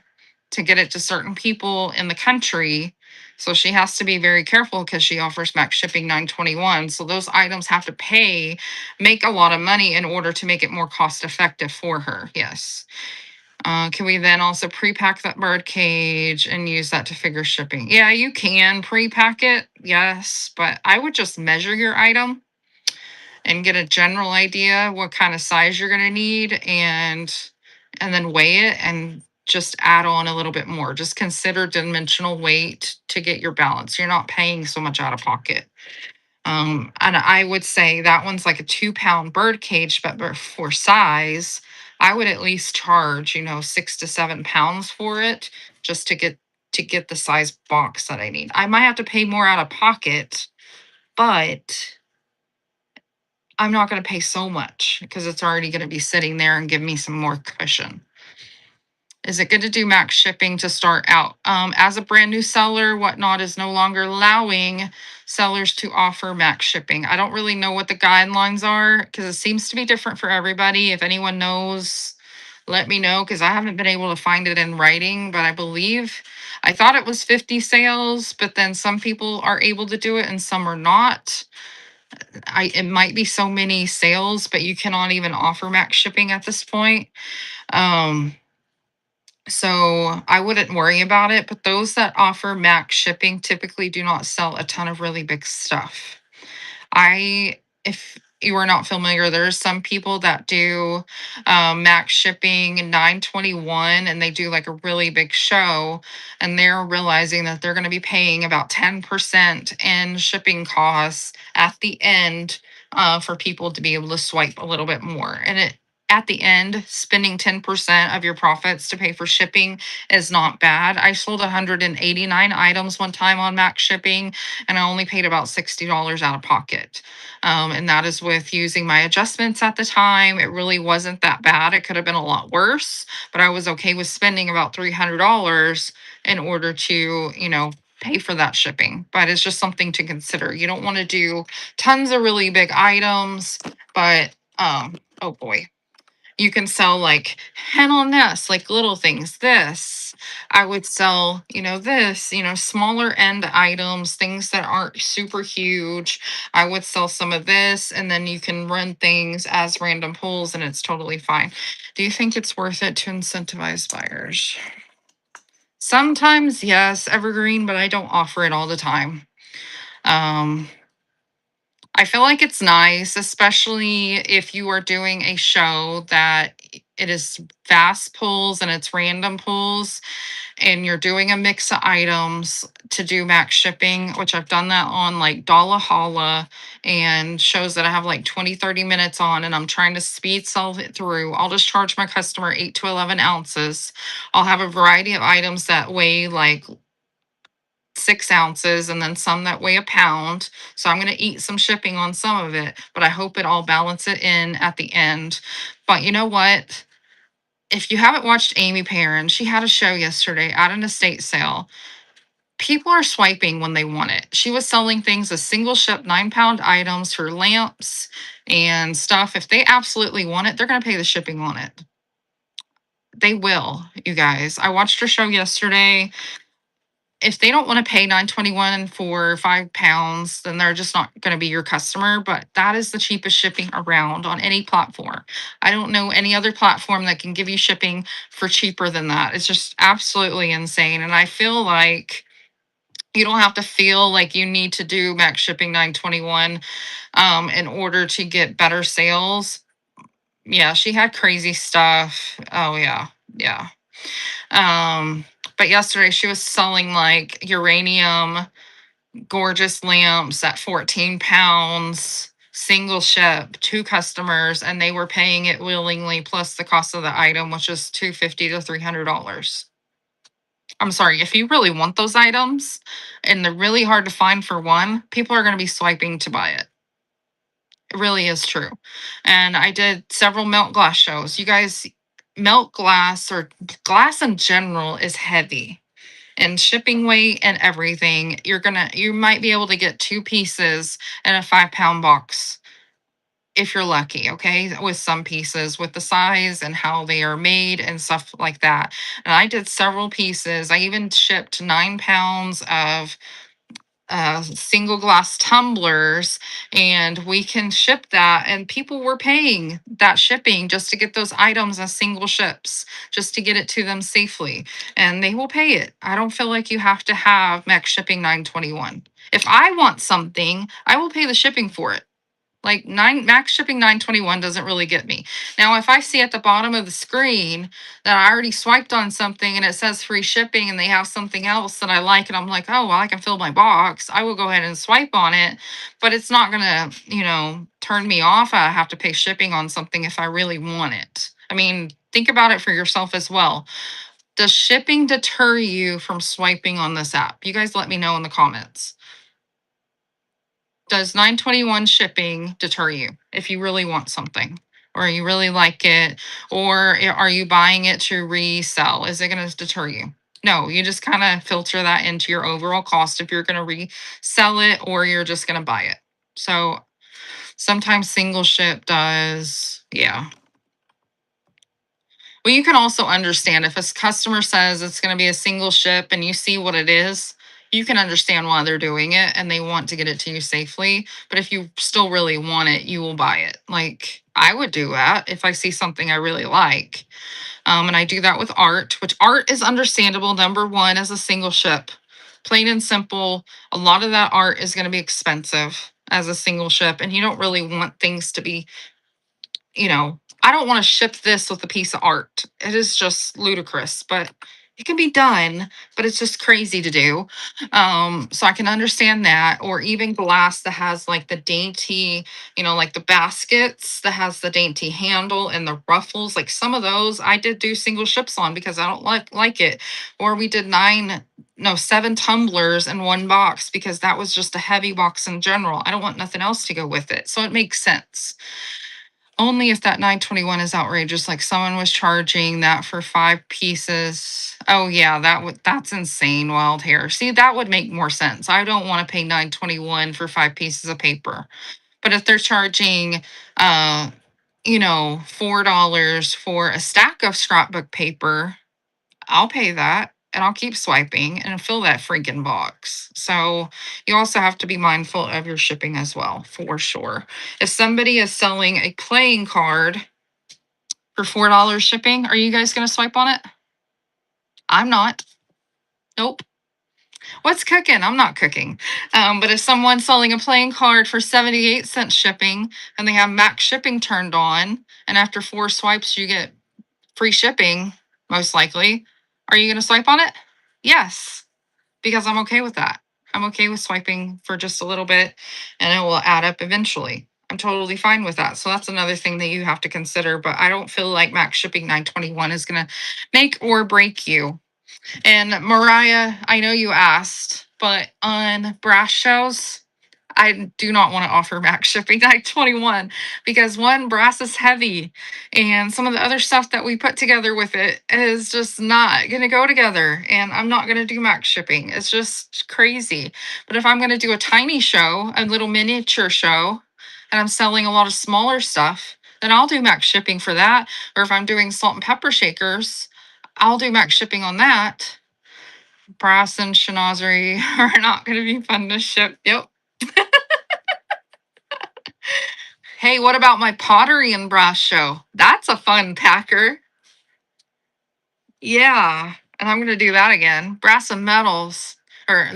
to get it to certain people in the country. So she has to be very careful because she offers max shipping 921. So those items have to make a lot of money in order to make it more cost effective for her. Yes. Can we then also pre-pack that bird cage and use that to figure shipping? Yeah, you can pre-pack it, yes, but I would just measure your item and get a general idea what kind of size you're going to need, and then weigh it and just add on a little bit more. Just consider dimensional weight to get your balance. You're not paying so much out of pocket. And I would say that one's like a 2 pound bird cage, but for size, I would at least charge, 6 to 7 pounds for it just to get the size box that I need. I might have to pay more out of pocket, but I'm not going to pay so much because it's already going to be sitting there and give me some more cushion. Is it good to do max shipping to start out? As a brand new seller, Whatnot is no longer allowing sellers to offer max shipping. I don't really know what the guidelines are because it seems to be different for everybody. If anyone knows, let me know because I haven't been able to find it in writing, but I thought it was 50 sales, but then some people are able to do it and some are not. It might be so many sales, but you cannot even offer max shipping at this point. Um, so I wouldn't worry about it, but those that offer max shipping typically do not sell a ton of really big stuff. If you are not familiar, there's some people that do max shipping 921 and they do like a really big show, and they're realizing that they're going to be paying about 10% in shipping costs at the end for people to be able to swipe a little bit more. And at the end, spending 10% of your profits to pay for shipping is not bad. I sold 189 items one time on max shipping, and I only paid about $60 out of pocket. And that is with using my adjustments at the time. It really wasn't that bad. It could have been a lot worse, but I was okay with spending about $300 in order to, pay for that shipping. But it's just something to consider. You don't want to do tons of really big items, but oh boy, you can sell like hen on nest, like little things. This, I would sell, this, smaller end items, things that aren't super huge. I would sell some of this, and then you can run things as random pulls, and it's totally fine. Do you think it's worth it to incentivize buyers? Sometimes, yes, evergreen, but I don't offer it all the time. Um, I feel like it's nice, especially if you are doing a show that it is fast pulls and it's random pulls, and you're doing a mix of items to do max shipping, which I've done that on like Dalla Holla and shows that I have like 20, 30 minutes on, and I'm trying to speed sell it through. I'll just charge my customer 8 to 11 ounces. I'll have a variety of items that weigh like 6 ounces and then some that weigh a pound. So I'm going to eat some shipping on some of it, but I hope it all balance it in at the end. But you know what? If you haven't watched Amy Perrin, she had a show yesterday at an estate sale. People are swiping when they want it. She was selling things as single ship 9 pound items, her lamps and stuff. If they absolutely want it, they're going to pay the shipping on it. They will, you guys. I watched her show yesterday. If they don't want to pay 921 for 5 pounds, then they're just not going to be your customer. But that is the cheapest shipping around on any platform. I don't know any other platform that can give you shipping for cheaper than that. It's just absolutely insane. And I feel like you don't have to feel like you need to do max shipping 921 in order to get better sales. Yeah, she had crazy stuff. Oh yeah. Yeah. Um, but yesterday she was selling like uranium, gorgeous lamps at 14 pounds, single ship, two customers, and they were paying it willingly plus the cost of the item, which is $250 to $300. I'm sorry, if you really want those items and they're really hard to find for one, people are going to be swiping to buy it. It really is true. And I did several melt glass shows. You guys, melt glass or glass in general is heavy and shipping weight and everything. You might be able to get two pieces in a 5 pound box if you're lucky, okay, with some pieces, with the size and how they are made and stuff like that. And I did several pieces. I even shipped 9 pounds of single glass tumblers, and we can ship that. And people were paying that shipping just to get those items as single ships, just to get it to them safely. And they will pay it. I don't feel like you have to have max shipping 921. If I want something, I will pay the shipping for it. Like nine max shipping 921 doesn't really get me. Now, if I see at the bottom of the screen that I already swiped on something and it says free shipping and they have something else that I like and I'm like, oh well, I can fill my box, I will go ahead and swipe on it. But it's not gonna, turn me off. I have to pay shipping on something if I really want it. I mean, think about it for yourself as well. Does shipping deter you from swiping on this app? You guys let me know in the comments. Does 921 shipping deter you if you really want something or you really like it, or are you buying it to resell? Is it going to deter you? No, you just kind of filter that into your overall cost if you're going to resell it or you're just going to buy it. So sometimes single ship does, yeah. Well, you can also understand if a customer says it's going to be a single ship and you see what it is, you can understand why they're doing it and they want to get it to you safely. But if you still really want it, you will buy it. Like I would do that if I see something I really like. And I do that with art, which art is understandable. Number one, as a single ship, plain and simple. A lot of that art is going to be expensive as a single ship, and you don't really want things to be, I don't want to ship this with a piece of art. It is just ludicrous, but it can be done, but it's just crazy to do. So I can understand that. Or even glass that has like the dainty, like the baskets that has the dainty handle and the ruffles. Like some of those I did do single ships on because I don't like it. Or we did 7 tumblers in one box because that was just a heavy box in general. I don't want nothing else to go with it. So it makes sense. Only if that 921 is outrageous, like someone was charging that for 5 pieces. Oh yeah, that's insane, wild hair. See, that would make more sense. I don't want to pay 921 for 5 pieces of paper. But if they're charging $4 for a stack of scrapbook paper, I'll pay that and I'll keep swiping and fill that freaking box. So you also have to be mindful of your shipping as well, for sure. If somebody is selling a playing card for $4 shipping, are you guys going to swipe on it? I'm not. Nope. What's cooking? I'm not cooking. But if someone's selling a playing card for 78 cents shipping and they have max shipping turned on, and after 4 swipes, you get free shipping, most likely, are you going to swipe on it? Yes, because I'm okay with that. I'm okay with swiping for just a little bit and it will add up eventually. I'm totally fine with that. So that's another thing that you have to consider. But I don't feel like max shipping 921 is going to make or break you. And Mariah, I know you asked, but on brass shows, I do not want to offer max shipping 921 because one, brass is heavy and some of the other stuff that we put together with it is just not going to go together. And I'm not going to do max shipping. It's just crazy. But if I'm going to do a tiny show, a little miniature show, and I'm selling a lot of smaller stuff, then I'll do max shipping for that. Or if I'm doing salt and pepper shakers, I'll do max shipping on that. Brass and Chinoiserie are not going to be fun to ship. Yep. Hey, what about my pottery and brass show? That's a fun packer. Yeah. And I'm going to do that again. Brass and metals, or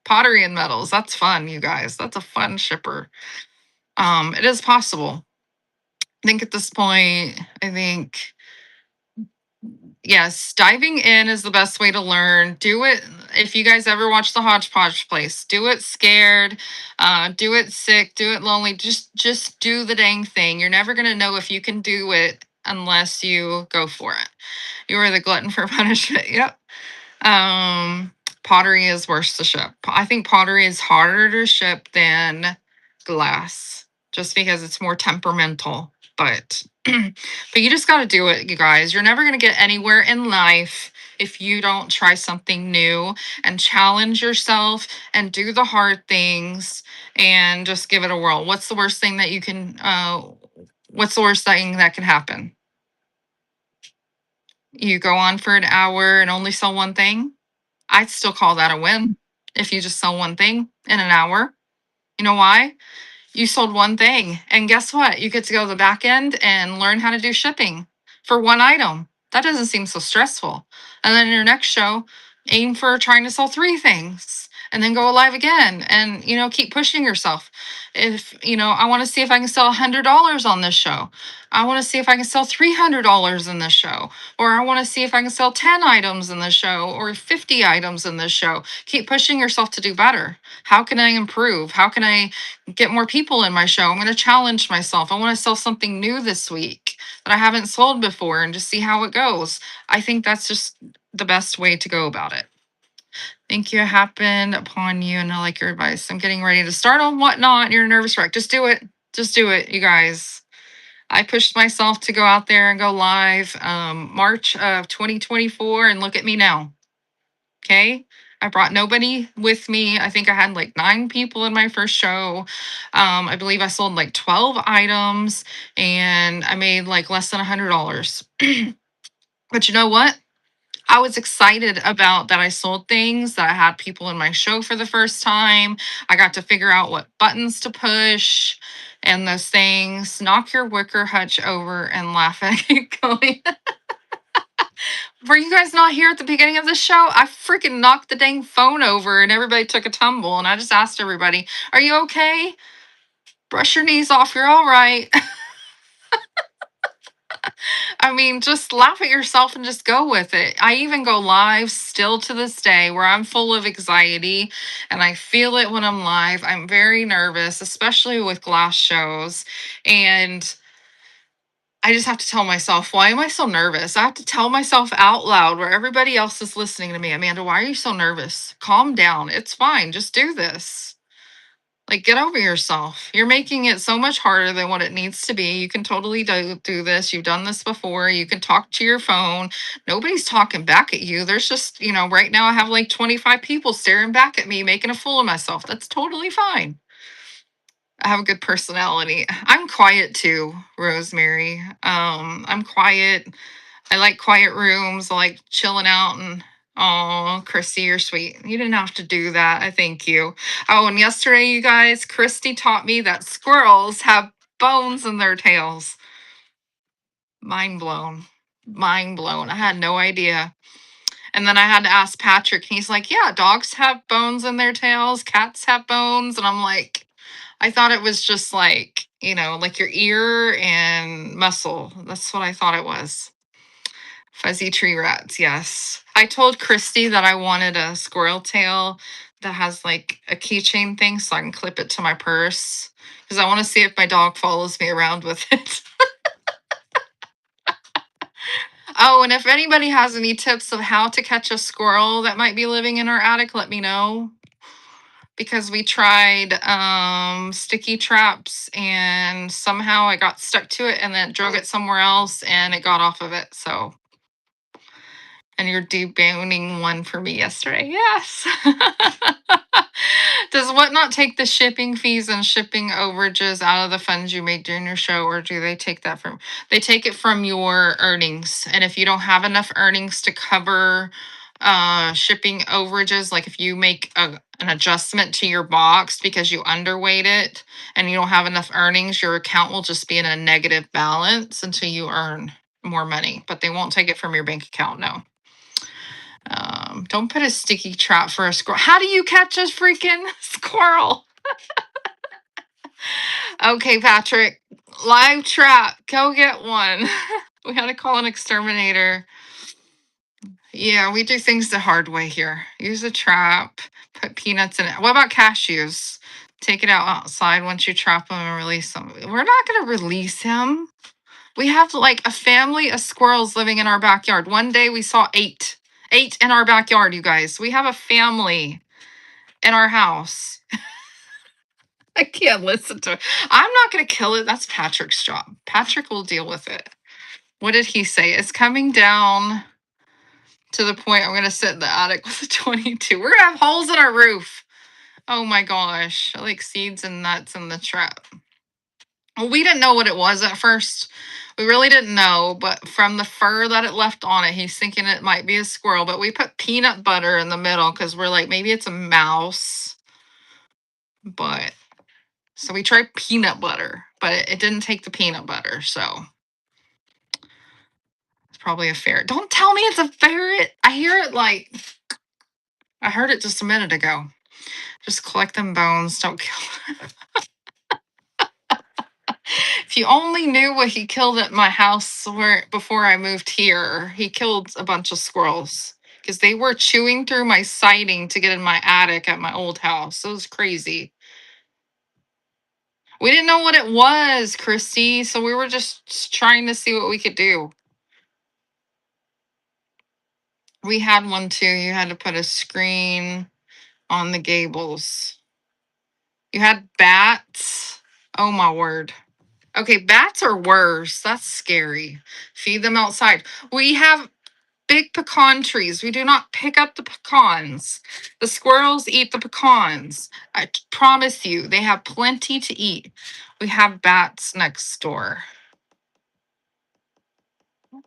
pottery and metals. That's fun, you guys. That's a fun shipper. It is possible. I think at this point, yes, diving in is the best way to learn. Do it if you guys ever watch the Hodgepodge Place. Do it scared, do it sick, do it lonely. Just do the dang thing. You're never gonna know if you can do it unless you go for it. You are the glutton for punishment. Yep. Pottery is worse to ship. I think pottery is harder to ship than glass, just because it's more temperamental. But but you just got to do it, you guys. You're never going to get anywhere in life if you don't try something new and challenge yourself and do the hard things and just give it a whirl. What's the worst thing that you can what's the worst thing that can happen? You go on for an hour and only sell one thing? I'd still call that a win. if you just sell one thing in an hour. You know why? You sold one thing. And guess what? You get to go to the back end and learn how to do shipping for one item. That doesn't seem so stressful. And then in your next show, aim for trying to sell three things and then go live again and, keep pushing yourself. If, I want to see if I can sell $100 on this show. I want to see if I can sell $300 in this show. Or I want to see if I can sell 10 items in this show or 50 items in this show. Keep pushing yourself to do better. How can I improve? How can I get more people in my show? I'm going to challenge myself. I want to sell something new this week that I haven't sold before and just see how it goes. I think that's just the best way to go about it. Thank you. It happened upon you, and I like your advice. I'm getting ready to start on whatnot. You're a nervous wreck. Just do it. Just do it, you guys. I pushed myself to go out there and go live March of 2024, and look at me now. Okay. I brought nobody with me. I think I had like 9 people in my first show. I believe I sold like 12 items and I made like less than $100. But you know what? I was excited about that. I sold things, that I had people in my show for the first time. I got to figure out what buttons to push and those things. Knock your wicker hutch over and laugh at it going. Were you guys not here at the beginning of the show? I freaking knocked the dang phone over and everybody took a tumble. And I just asked everybody, are you okay? Brush your knees off. You're all right. I mean, just laugh at yourself and just go with it. I even go live still to this day where I'm full of anxiety and I feel it when I'm live. I'm very nervous, especially with glass shows. And I just have to tell myself, why am I so nervous? I have to tell myself out loud where everybody else is listening to me, Amanda, why are you so nervous? Calm down. It's fine. Just do this. Like, get over yourself. You're making it so much harder than what it needs to be. You can totally do this. You've done this before. You can talk to your phone. Nobody's talking back at you. There's just, right now I have like 25 people staring back at me, making a fool of myself. That's totally fine. I have a good personality. I'm quiet too, Rosemary. I'm quiet. I like quiet rooms. I like chilling out and oh, Christy, you're sweet. You didn't have to do that. I thank you. Oh, and yesterday, you guys, Christy taught me that squirrels have bones in their tails. Mind blown. Mind blown. I had no idea. And then I had to ask Patrick, and he's like, yeah, dogs have bones in their tails, cats have bones. And I'm like, I thought it was just like, like your ear and muscle. That's what I thought it was. Fuzzy tree rats, yes. I told Christy that I wanted a squirrel tail that has like a keychain thing so I can clip it to my purse because I want to see if my dog follows me around with it. Oh, and if anybody has any tips of how to catch a squirrel that might be living in our attic, let me know. Because we tried sticky traps and somehow I got stuck to it and then drug it somewhere else and it got off of it. So, and you're deboning one for me yesterday. Yes. Does Whatnot take the shipping fees and shipping overages out of the funds you make during your show, or do they take that from? They take it from your earnings, and if you don't have enough earnings to cover shipping overages, like if you make an adjustment to your box because you underweight it and you don't have enough earnings, your account will just be in a negative balance until you earn more money. But they won't take it from your bank account. No. Don't put a sticky trap for a squirrel. How do you catch a freaking squirrel? Okay, Patrick, live trap. Go get one. We had to call an exterminator. Yeah, we do things the hard way here. Use a trap, put peanuts in it. What about cashews? Take it out outside once you trap them and release them. We're not going to release him. We have like a family of squirrels living in our backyard. One day we saw 8. 8 in our backyard, you guys. We have a family in our house. I can't listen to it. I'm not going to kill it. That's Patrick's job. Patrick will deal with it. What did he say? It's coming down to the point I'm going to sit in the attic with a 22. We're going to have holes in our roof. Oh my gosh. Like seeds and nuts in the trap. Well, we didn't know what it was at first. We really didn't know, but from the fur that it left on it, he's thinking it might be a squirrel. But we put peanut butter in the middle because we're like, maybe it's a mouse. But so we tried peanut butter, but it didn't take the peanut butter. So it's probably a ferret. Don't tell me it's a ferret. I hear it like, I heard it just a minute ago. Just collect them bones. Don't kill. If you only knew what he killed at my house where before I moved here, he killed a bunch of squirrels because they were chewing through my siding to get in my attic at my old house. It was crazy. We didn't know what it was, Christy, so we were just trying to see what we could do. We had one too. You had to put a screen on the gables. You had bats. Oh my word. Okay, bats are worse. That's scary. Feed them outside. We have big pecan trees. We do not pick up the pecans. The squirrels eat the pecans. Promise you, they have plenty to eat. We have bats next door.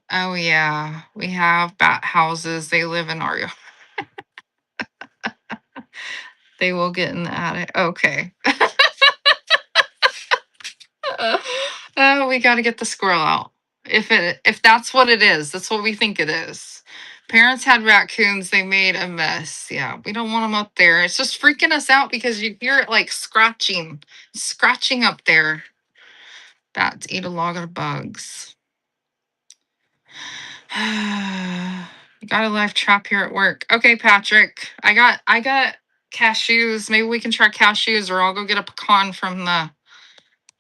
Oh, yeah. We have bat houses. They live in our. They will get in the attic. Okay. Oh, we got to get the squirrel out. If that's what it is, that's what we think it is. Parents had raccoons, they made a mess. Yeah, we don't want them up there. It's just freaking us out because you hear it like scratching up there. Bats eat a lot of bugs. You got a live trap here at work. Okay, Patrick. I got cashews. Maybe we can try cashews, or I'll go get a pecan from the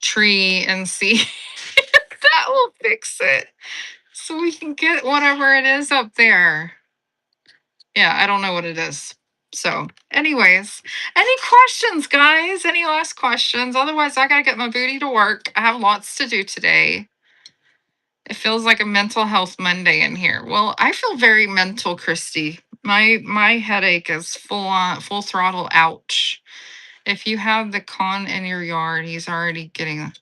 tree and see if that will fix it. So we can get whatever it is up there. Yeah, I don't know what it is. So, anyways, any questions, guys? Any last questions? Otherwise, I gotta get my booty to work. I have lots to do today. It feels like a mental health Monday in here. Well, I feel very mental, Christy. My headache is full on, full throttle. Ouch. If you have the con in your yard, he's already getting.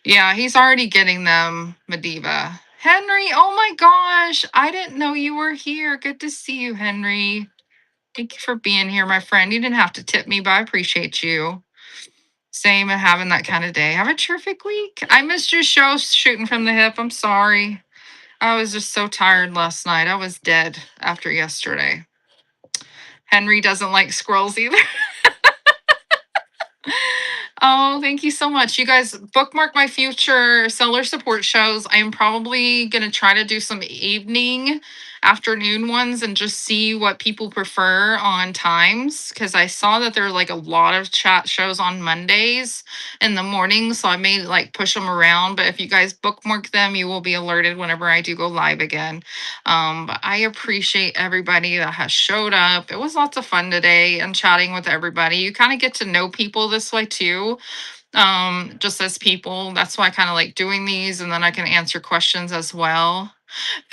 Yeah, he's already getting them, Mediva. Henry, oh my gosh, I didn't know you were here. Good to see you, Henry. Thank you for being here, my friend. You didn't have to tip me, but I appreciate you. Same and having that kind of day. Have a terrific week. I missed your show, Shooting from the Hip. I'm sorry. I was just so tired last night. I was dead after yesterday. Henry doesn't like squirrels either. Oh, thank you so much. You guys bookmark my future seller support shows. I am probably going to try to do some evening, afternoon ones and just see what people prefer on times because I saw that there are like a lot of chat shows on Mondays in the morning. So I may like push them around. But if you guys bookmark them, you will be alerted whenever I do go live again. But I appreciate everybody that has showed up. It was lots of fun today and chatting with everybody. You kind of get to know people this way too, just as people. That's why I kind of like doing these, and then I can answer questions as well.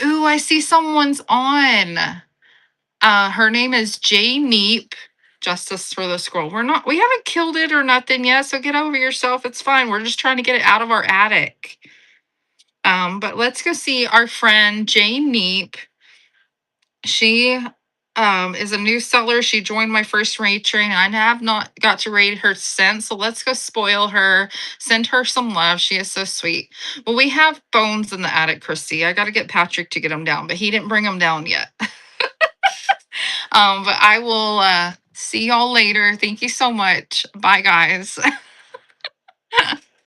Ooh, I see someone's on. Her name is Jay Neep. Justice for the Scroll. We haven't killed it or nothing yet, so get over yourself. It's fine. We're just trying to get it out of our attic. But let's go see our friend Jay Neep. She is a new seller. She joined my first raid train. I have not got to raid her since. So let's go spoil her, send her some love. She is so sweet. Well, we have bones in the attic, Christy. I got to get Patrick to get them down, but he didn't bring them down yet. But I will see y'all later. Thank you so much. Bye, guys.